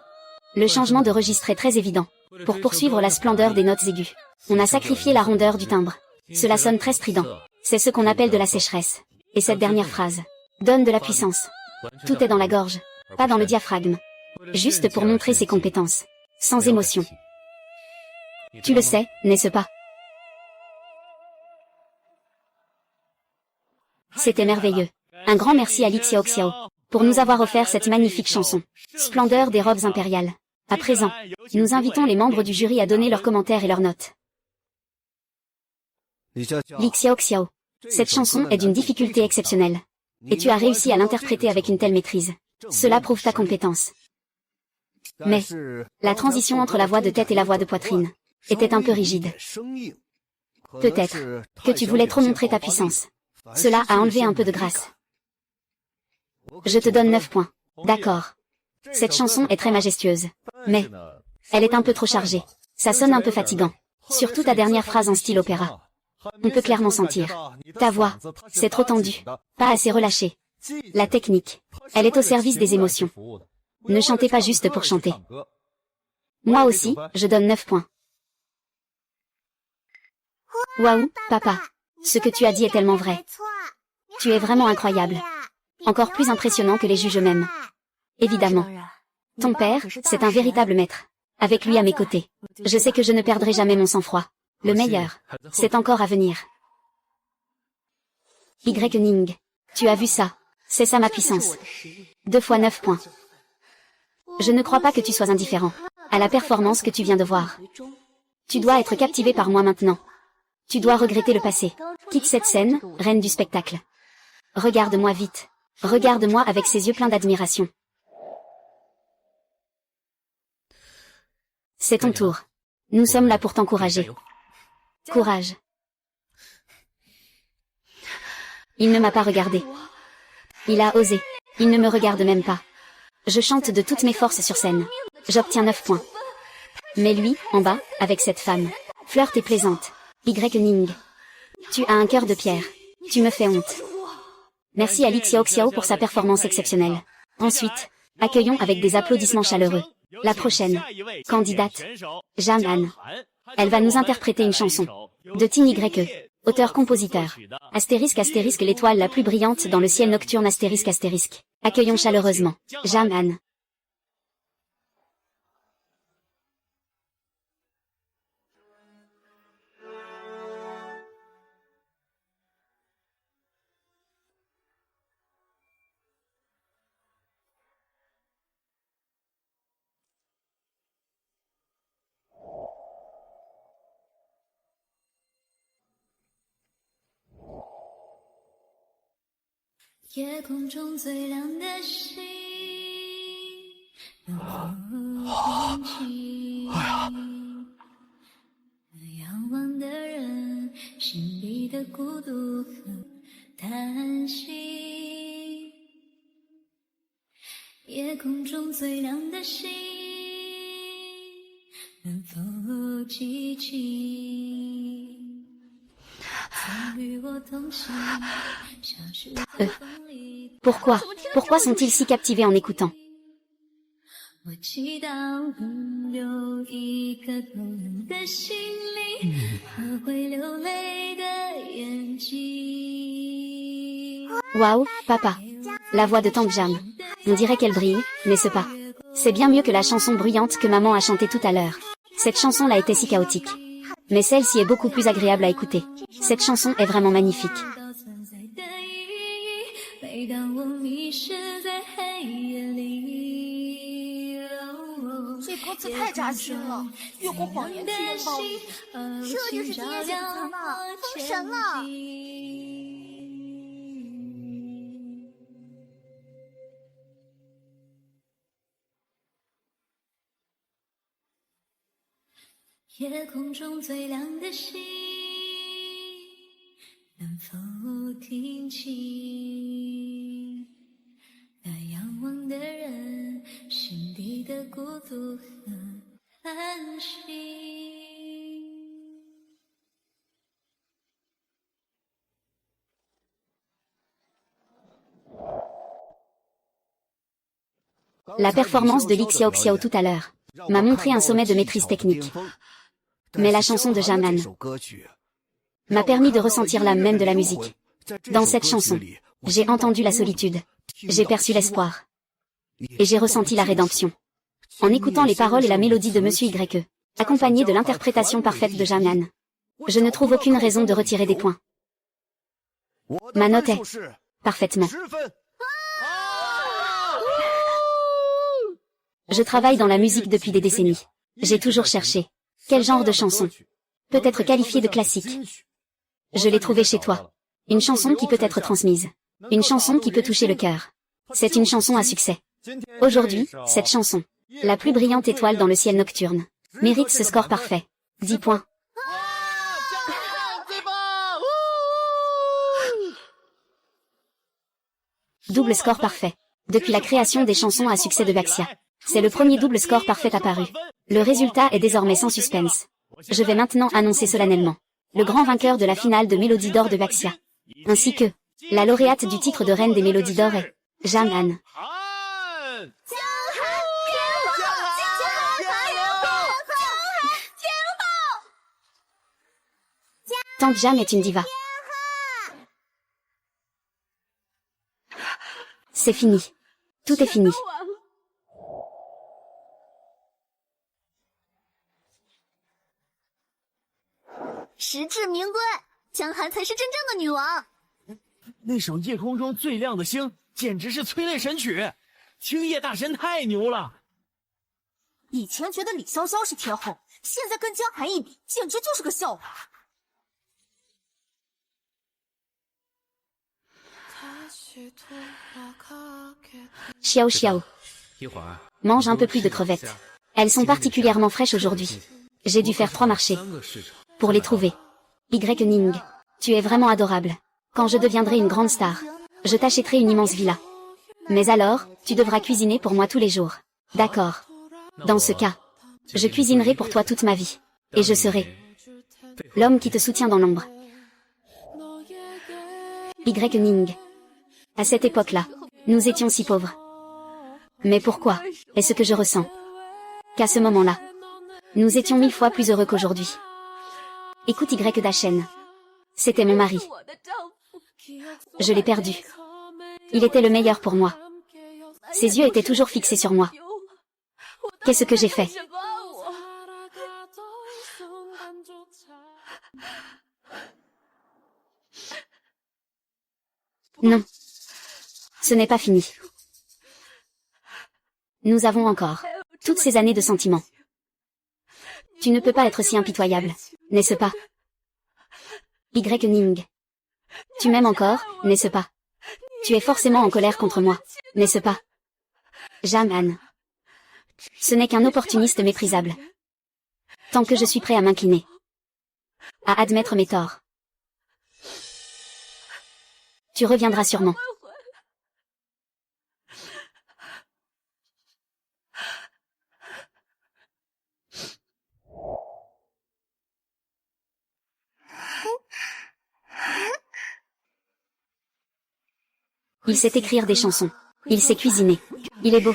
Le changement de registre est très évident. Pour poursuivre la splendeur des notes aiguës, on a sacrifié la rondeur du timbre. Cela sonne très strident. C'est ce qu'on appelle de la sécheresse. Et cette dernière phrase donne de la puissance. Tout est dans la gorge, pas dans le diaphragme. Juste pour montrer ses compétences. Sans émotion. Tu le sais, n'est-ce pas? C'était merveilleux. Un grand merci à Li Xiaoxiao pour nous avoir offert cette magnifique chanson. Splendeur des robes impériales. À présent, nous invitons les membres du jury à donner leurs commentaires et leurs notes. Li Xiaoxiao. Cette chanson est d'une difficulté exceptionnelle. Et tu as réussi à l'interpréter avec une telle maîtrise. Cela prouve ta compétence. Mais, la transition entre la voix de tête et la voix de poitrine était un peu rigide. Peut-être que tu voulais trop montrer ta puissance. Cela a enlevé un peu de grâce. Je te donne 9 points. D'accord. Cette chanson est très majestueuse. Mais, elle est un peu trop chargée. Ça sonne un peu fatigant. Surtout ta dernière phrase en style opéra. On peut clairement sentir. Ta voix, c'est trop tendu. Pas assez relâché. La technique, elle est au service des émotions. Ne chantez pas juste pour chanter. Moi aussi, je donne 9 points. Waouh, papa. Ce que tu as dit est tellement vrai. Tu es vraiment incroyable. Encore plus impressionnant que les juges eux-mêmes. Évidemment. Ton père, c'est un véritable maître. Avec lui à mes côtés, je sais que je ne perdrai jamais mon sang-froid. Le meilleur, c'est encore à venir. Y Ning. Tu as vu ça? C'est ça ma puissance. 2 fois 9 points. Je ne crois pas que tu sois indifférent à la performance que tu viens de voir. Tu dois être captivé par moi maintenant. Tu dois regretter le passé. Quitte cette scène, reine du spectacle. Regarde-moi vite. Regarde-moi avec ses yeux pleins d'admiration. C'est ton tour. Nous sommes là pour t'encourager. Courage. Il ne m'a pas regardé. Il a osé. Il ne me regarde même pas. Je chante de toutes mes forces sur scène. J'obtiens 9 points. Mais lui, en bas, avec cette femme, flirte et plaisante. Y Ning. Tu as un cœur de pierre. Tu me fais honte. Merci à Li Xiaoxiao pour sa performance exceptionnelle. Ensuite, accueillons avec des applaudissements chaleureux la prochaine candidate, Jaman. Elle va nous interpréter une chanson de Tin YE, auteur-compositeur. Astérisque astérisque l'étoile la plus brillante dans le ciel nocturne astérisque astérisque. Accueillons chaleureusement Jaman. Pourquoi sont-ils si captivés en écoutant? Waouh, papa. La voix de Tante Jam. On dirait qu'elle brille, n'est-ce pas? C'est bien mieux que la chanson bruyante que maman a chantée tout à l'heure. Cette chanson-là était si chaotique. Mais celle-ci est beaucoup plus agréable à écouter. Cette chanson est vraiment magnifique. 歌词太扎心了，越过谎言去拥抱你。这就是今夜选词吗？封神了！夜空中最亮的星，能否听清那仰望的人心底的孤独和安心La performance de Lixia Oxiao tout à l'heure m'a montré un sommet de maîtrise technique. Mais la chanson de Jaman m'a permis de ressentir l'âme même de la musique. Dans cette chanson, j'ai entendu la solitude, j'ai perçu l'espoir, et j'ai ressenti la rédemption. En écoutant les paroles et la mélodie de Monsieur YE, accompagnée de l'interprétation parfaite de Jaman, je ne trouve aucune raison de retirer des points. Ma note est parfaitement. Je travaille dans la musique depuis des décennies. J'ai toujours cherché quel genre de chanson peut être qualifiée de classique. Je l'ai trouvée chez toi. Une chanson qui peut être transmise. Une chanson qui peut toucher le cœur. C'est une chanson à succès. Aujourd'hui, cette chanson, la plus brillante étoile dans le ciel nocturne, mérite ce score parfait. 10 points. Double score parfait. Depuis la création des chansons à succès de Baxia, c'est le premier double score parfait apparu. Le résultat est désormais sans suspense. Je vais maintenant annoncer solennellement le grand vainqueur de la finale de Mélodie d'Or de Baxia, ainsi que la lauréate du titre de Reine des Mélodies d'Or est Jaman. Tant que Jam est une diva. C'est fini. Tout est fini. Jiang Han才是真正的女王。那首夜空中最亮的星，简直是催泪神曲，青叶大神太牛了。以前觉得李潇潇是天后，现在跟江寒一比，简直就是个笑话。Xiao Xiao. Mange un peu plus de crevettes. Elles sont particulièrement fraîches aujourd'hui. J'ai dû faire 3 marchés pour les trouver. Y Ning, tu es vraiment adorable. Quand je deviendrai une grande star, je t'achèterai une immense villa. Mais alors, tu devras cuisiner pour moi tous les jours. D'accord. Dans ce cas, je cuisinerai pour toi toute ma vie. Et je serai l'homme qui te soutient dans l'ombre. Y Ning. À cette époque-là, nous étions si pauvres. Mais pourquoi est-ce que je ressens qu'à ce moment-là, nous étions 1000 fois plus heureux qu'aujourd'hui? Écoute Y Dachen. C'était mon mari. Je l'ai perdu. Il était le meilleur pour moi. Ses yeux étaient toujours fixés sur moi. Qu'est-ce que j'ai fait? Non. Ce n'est pas fini. Nous avons encore toutes ces années de sentiments. Tu ne peux pas être si impitoyable, n'est-ce pas? Y Ning. Tu m'aimes encore, n'est-ce pas? Tu es forcément en colère contre moi, n'est-ce pas? Jaman. Ce n'est qu'un opportuniste méprisable. Tant que je suis prêt à m'incliner, à admettre mes torts, tu reviendras sûrement. Il sait écrire des chansons. Il sait cuisiner. Il est beau.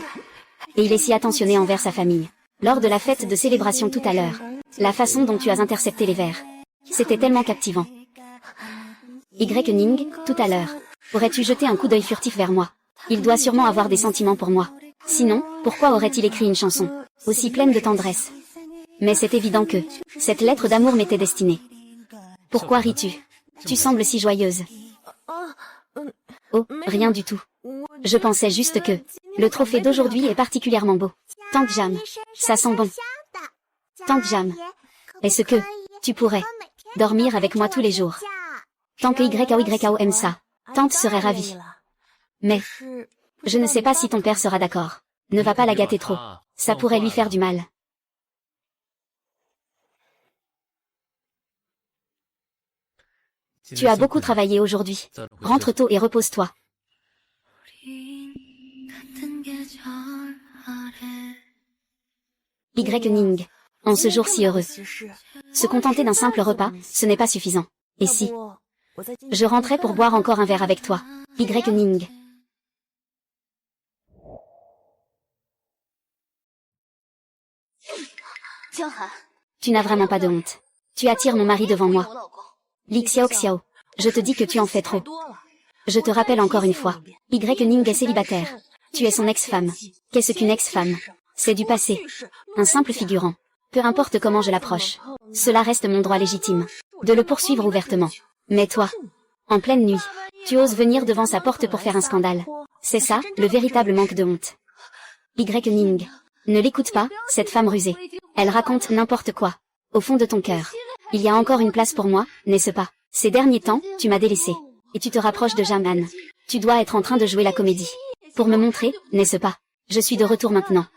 Et il est si attentionné envers sa famille. Lors de la fête de célébration tout à l'heure, la façon dont tu as intercepté les vers, c'était tellement captivant. Y Ning, tout à l'heure, aurais-tu jeté un coup d'œil furtif vers moi? Il doit sûrement avoir des sentiments pour moi. Sinon, pourquoi aurait-il écrit une chanson aussi pleine de tendresse? Mais c'est évident que cette lettre d'amour m'était destinée. Pourquoi ris-tu? Tu sembles si joyeuse. Oh, rien du tout. Je pensais juste que Le trophée d'aujourd'hui est particulièrement beau. Tank Jam. Ça sent bon. Tank Jam. Est-ce que tu pourrais dormir avec moi tous les jours? Tant que YKO aime ça. Tante serait ravie. Mais je ne sais pas si ton père sera d'accord. Ne va pas la gâter trop. Ça pourrait lui faire du mal. Tu as beaucoup travaillé aujourd'hui. Rentre tôt et repose-toi. Y Ning. En ce jour si heureux. Se contenter d'un simple repas, ce n'est pas suffisant. Et si je rentrais pour boire encore un verre avec toi? Y Ning. Tu n'as vraiment pas de honte. Tu attires mon mari devant moi. Li Xiao, je te dis que tu en fais trop. Je te rappelle encore une fois. Y Ning est célibataire. Tu es son ex-femme. Qu'est-ce qu'une ex-femme? C'est du passé. Un simple figurant. Peu importe comment je l'approche. Cela reste mon droit légitime. De le poursuivre ouvertement. Mais toi, en pleine nuit, tu oses venir devant sa porte pour faire un scandale. C'est ça, le véritable manque de honte. Y Ning. Ne l'écoute pas, cette femme rusée. Elle raconte n'importe quoi. Au fond de ton cœur. Il y a encore une place pour moi, n'est-ce pas? Ces derniers temps, tu m'as délaissé. Et tu te rapproches de Jaman. Tu dois être en train de jouer la comédie. Pour me montrer, n'est-ce pas? Je suis de retour maintenant.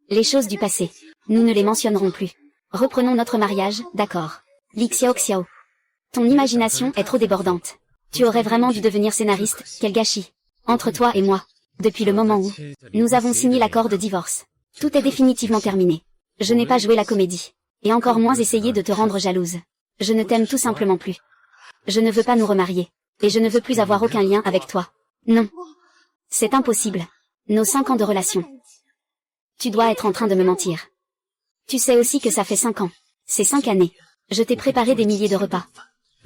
Les choses du passé. Nous ne les mentionnerons plus. Reprenons notre mariage, d'accord. Li Xiao. Ton imagination est trop débordante. Tu aurais vraiment dû devenir scénariste, quel gâchis. Entre toi et moi. Depuis le moment où nous avons signé l'accord de divorce. Tout est définitivement terminé. Je n'ai pas joué la comédie. Et encore moins essayé de te rendre jalouse. Je ne t'aime tout simplement plus. Je ne veux pas nous remarier. Et je ne veux plus avoir aucun lien avec toi. Non. C'est impossible. Nos 5 ans de relation. Tu dois être en train de me mentir. Tu sais aussi que ça fait 5 ans. C'est 5 années. Je t'ai préparé des milliers de repas.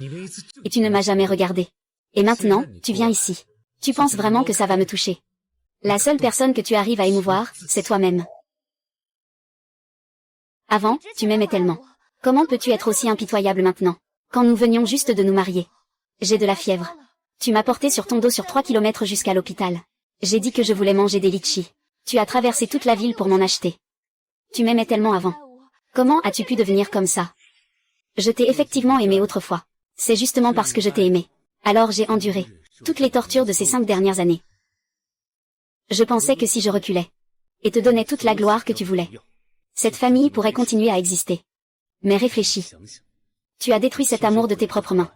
Et tu ne m'as jamais regardé. Et maintenant, tu viens ici. Tu penses vraiment que ça va me toucher. La seule personne que tu arrives à émouvoir, c'est toi-même. Avant, tu m'aimais tellement. Comment peux-tu être aussi impitoyable maintenant, quand nous venions juste de nous marier? J'ai de la fièvre. Tu m'as porté sur ton dos sur 3 kilomètres jusqu'à l'hôpital. J'ai dit que je voulais manger des litchis. Tu as traversé toute la ville pour m'en acheter. Tu m'aimais tellement avant. Comment as-tu pu devenir comme ça? Je t'ai effectivement aimé autrefois. C'est justement parce que je t'ai aimé. Alors j'ai enduré toutes les tortures de ces 5 dernières années. Je pensais que si je reculais, et te donnais toute la gloire que tu voulais, cette famille pourrait continuer à exister. Mais réfléchis. Tu as détruit cet amour de tes propres mains.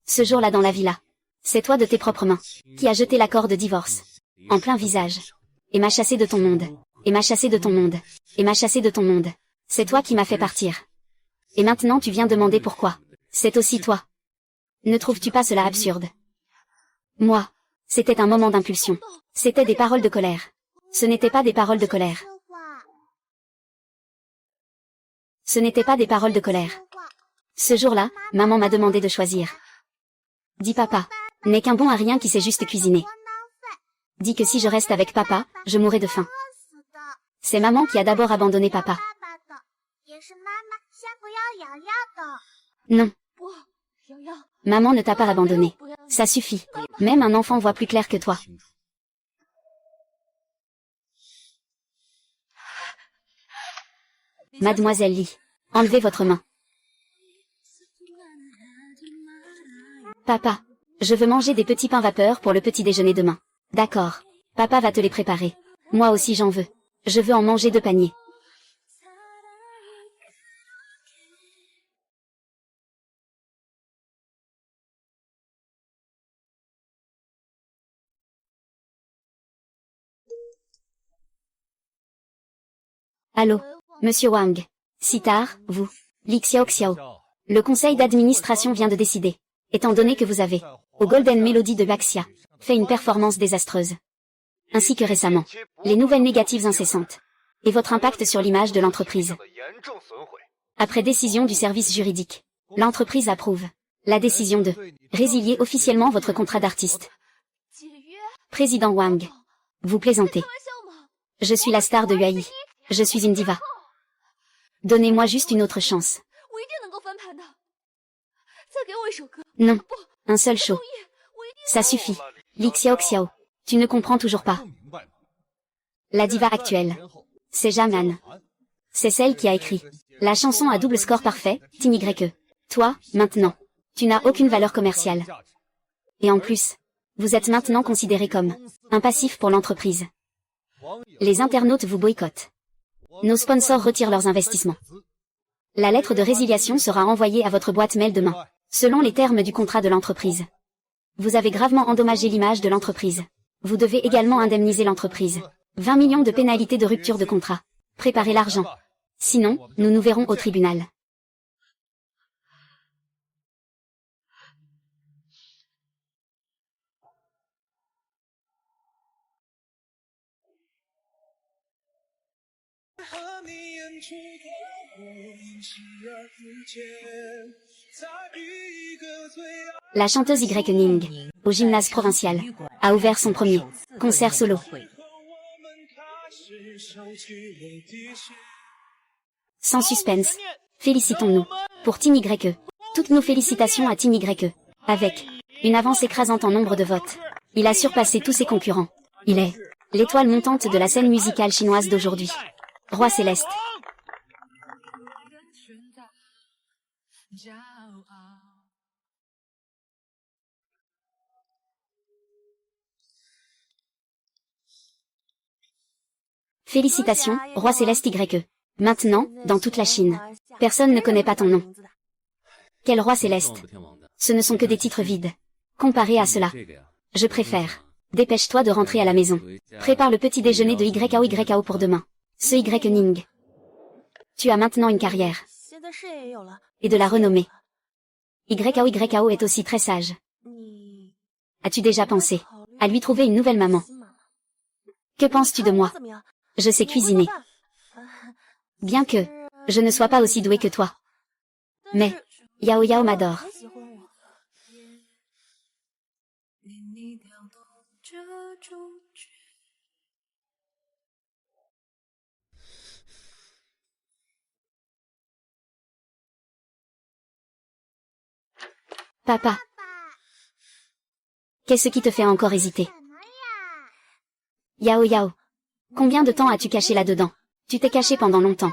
Ce jour-là dans la villa, c'est toi de tes propres mains, qui as jeté l'accord de divorce, en plein visage, et m'a chassé de ton monde, et m'a chassé de ton monde, et m'a chassé de ton monde. C'est toi qui m'as fait partir. Et maintenant tu viens demander pourquoi. C'est aussi toi. Ne trouves-tu pas cela absurde? Moi, c'était un moment d'impulsion. C'était des paroles de colère. Ce n'étaient pas des paroles de colère. Ce n'était pas des paroles de colère. Ce jour-là, maman m'a demandé de choisir. Dis papa, n'est qu'un bon à rien qui sait juste cuisiner. Dis que si je reste avec papa, je mourrai de faim. C'est maman qui a d'abord abandonné papa. Non. Maman ne t'a pas abandonné. Ça suffit. Même un enfant voit plus clair que toi. Mademoiselle Li, enlevez votre main. Papa, je veux manger des petits pains vapeur pour le petit déjeuner demain. D'accord. Papa va te les préparer. Moi aussi j'en veux. Je veux en manger 2 paniers. Allô, Monsieur Wang. Si tard, vous. Li Xiao. Le conseil d'administration vient de décider. Étant donné que vous avez, au Golden Melody de Baxia, fait une performance désastreuse. Ainsi que récemment, les nouvelles négatives incessantes. Et votre impact sur l'image de l'entreprise. Après décision du service juridique, l'entreprise approuve la décision de résilier officiellement votre contrat d'artiste. Président Wang. Vous plaisantez. Je suis la star de Huai. Je suis une diva. Donnez-moi juste une autre chance. Non. Un seul show. Ça suffit. Li Xiao. Tu ne comprends toujours pas. La diva actuelle. C'est Jaman. C'est celle qui a écrit la chanson à double score parfait, TYE. Toi, maintenant, tu n'as aucune valeur commerciale. Et en plus, vous êtes maintenant considéré comme un passif pour l'entreprise. Les internautes vous boycottent. Nos sponsors retirent leurs investissements. La lettre de résiliation sera envoyée à votre boîte mail demain, selon les termes du contrat de l'entreprise. Vous avez gravement endommagé l'image de l'entreprise. Vous devez également indemniser l'entreprise. 20 millions de pénalités de rupture de contrat. Préparez l'argent. Sinon, nous nous verrons au tribunal. La chanteuse Y Ning, au gymnase provincial, a ouvert son premier concert solo. Sans suspense, félicitons-nous pour TYE. Toutes nos félicitations à TYE. Avec une avance écrasante en nombre de votes, il a surpassé tous ses concurrents. Il est l'étoile montante de la scène musicale chinoise d'aujourd'hui. Roi Céleste. Félicitations, Roi Céleste YE. Maintenant, dans toute la Chine, personne ne connaît pas ton nom. Quel Roi Céleste? Ce ne sont que des titres vides. Comparé à cela, je préfère. Dépêche-toi de rentrer à la maison. Prépare le petit déjeuner de YAO pour demain. Ce Y Ning. Tu as maintenant une carrière. Et de la renommée. YAO est aussi très sage. As-tu déjà pensé à lui trouver une nouvelle maman? Que penses-tu de moi? Je sais cuisiner. Bien que je ne sois pas aussi douée que toi. Mais Yao m'adore. Papa. Qu'est-ce qui te fait encore hésiter? Yao. Combien de temps as-tu caché là-dedans? Tu t'es caché pendant longtemps.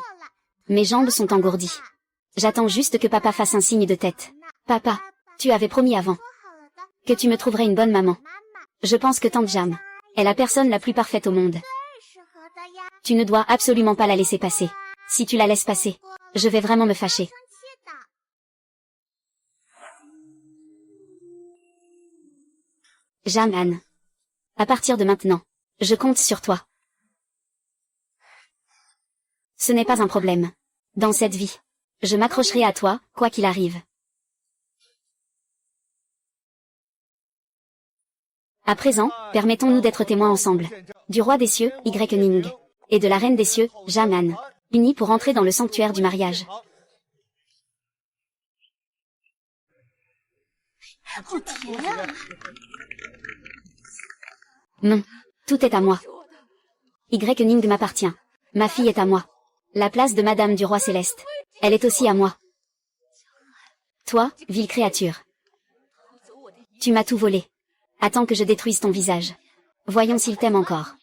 Mes jambes sont engourdies. J'attends juste que papa fasse un signe de tête. Papa, tu avais promis avant que tu me trouverais une bonne maman. Je pense que tante Jam est la personne la plus parfaite au monde. Tu ne dois absolument pas la laisser passer. Si tu la laisses passer, je vais vraiment me fâcher. Jaman. À partir de maintenant, je compte sur toi. Ce n'est pas un problème. Dans cette vie, je m'accrocherai à toi, quoi qu'il arrive. À présent, permettons-nous d'être témoins ensemble. Du roi des cieux, Y Ning, et de la reine des cieux, Jaman, unis pour entrer dans le sanctuaire du mariage. Non, tout est à moi. Y Ning m'appartient. Ma fille est à moi. La place de Madame du Roi Céleste, elle est aussi à moi. Toi, vile créature. Tu m'as tout volé. Attends que je détruise ton visage. Voyons s'il t'aime encore.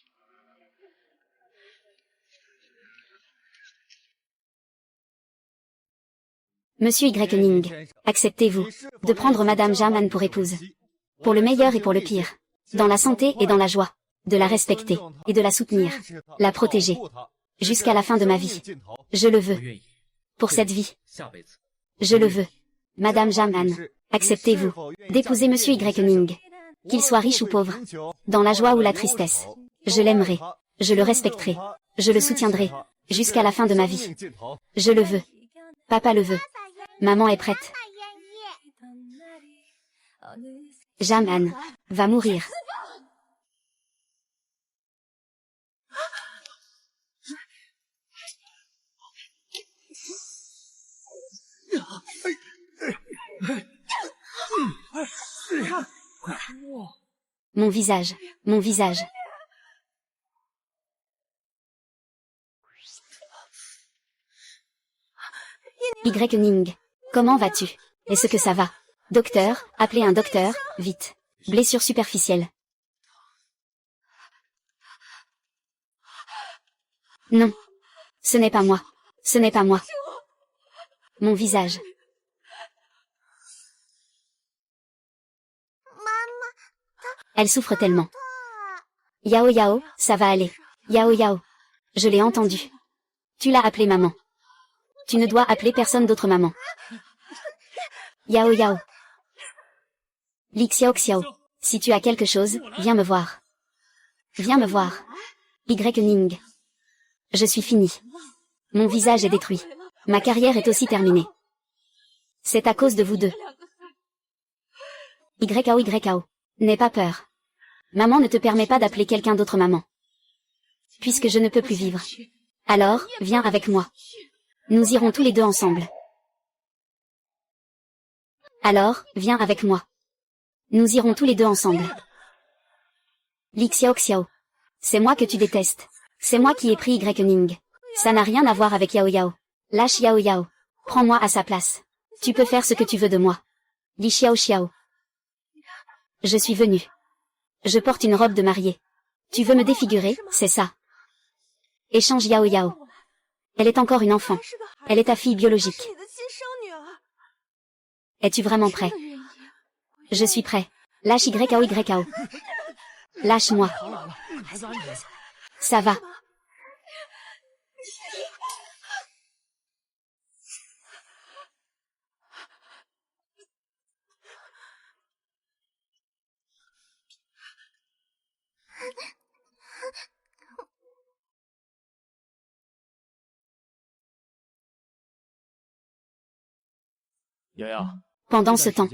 Monsieur Y Ning, acceptez-vous de prendre Madame Jaman pour épouse? Pour le meilleur et pour le pire. Dans la santé et dans la joie. De la respecter et de la soutenir. La protéger. Jusqu'à la fin de ma vie. Je le veux. Pour cette vie. Je le veux. Madame Jaman, acceptez-vous d'épouser Monsieur Y Ning? Qu'il soit riche ou pauvre. Dans la joie ou la tristesse. Je l'aimerai. Je le respecterai. Je le soutiendrai. Jusqu'à la fin de ma vie. Je le veux. Papa le veut. Maman est prête. Jaman va mourir. Mon visage, mon visage. Y Ning, comment vas-tu? Est-ce que ça va? Docteur, appelez un docteur, vite. Blessure superficielle. Non. Ce n'est pas moi. Ce n'est pas moi. Mon visage. Elle souffre tellement. Yao Yao, ça va aller. Yao Yao. Je l'ai entendu. Tu l'as appelée maman. Tu ne dois appeler personne d'autre maman. Yao Yao. Li Xiao Xiao. Si tu as quelque chose, viens me voir. Viens me voir. Y Ning. Je suis fini. Mon visage est détruit. Ma carrière est aussi terminée. C'est à cause de vous deux. YAO. N'aie pas peur. Maman ne te permet pas d'appeler quelqu'un d'autre maman. Puisque je ne peux plus vivre. Alors, viens avec moi. Nous irons tous les deux ensemble. Alors, viens avec moi. Nous irons tous les deux ensemble. Li Xiao Xiao. C'est moi que tu détestes. C'est moi qui ai pris Y Ning. Ça n'a rien à voir avec Yao Yao. Lâche Yao Yao. Prends-moi à sa place. Tu peux faire ce que tu veux de moi. Li Xiao Xiao. Je suis venue. Je porte une robe de mariée. Tu veux me défigurer, c'est ça. Échange Yao Yao. Elle est encore une enfant. Elle est ta fille biologique. Es-tu vraiment prêt? Je suis prêt. Lâche YAO. Lâche-moi. Ça va. Pendant ce temps,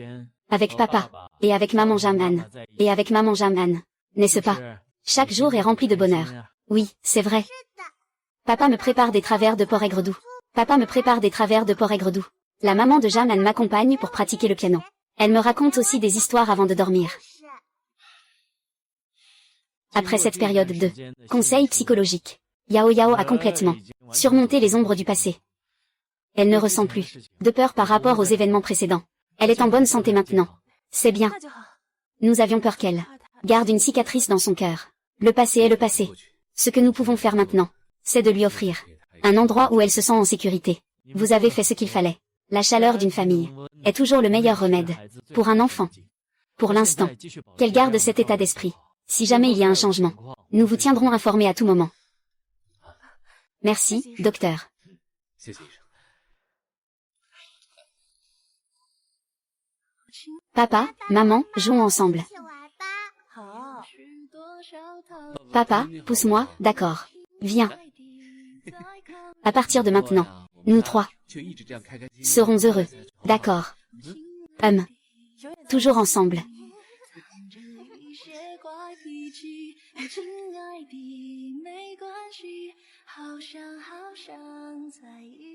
avec papa, et avec maman Jamhan, et avec maman Jamhan, n'est-ce pas? Chaque jour est rempli de bonheur. Oui, c'est vrai. Papa me prépare des travers de porc aigre doux. Papa me prépare des travers de porc aigre doux. La maman de Jamhan m'accompagne pour pratiquer le piano. Elle me raconte aussi des histoires avant de dormir. Après cette période de conseil psychologique, Yao Yao a complètement surmonté les ombres du passé. Elle ne ressent plus de peur par rapport aux événements précédents. Elle est en bonne santé maintenant. C'est bien. Nous avions peur qu'elle garde une cicatrice dans son cœur. Le passé est le passé. Ce que nous pouvons faire maintenant, c'est de lui offrir un endroit où elle se sent en sécurité. Vous avez fait ce qu'il fallait. La chaleur d'une famille est toujours le meilleur remède pour un enfant. Pour l'instant, qu'elle garde cet état d'esprit. Si jamais il y a un changement, nous vous tiendrons informés à tout moment. Merci, docteur. Papa, maman, jouons ensemble. Papa, pousse-moi, d'accord. Viens. À partir de maintenant, nous trois serons heureux. D'accord. Toujours ensemble. 亲爱的，没关系，好想好想在一起。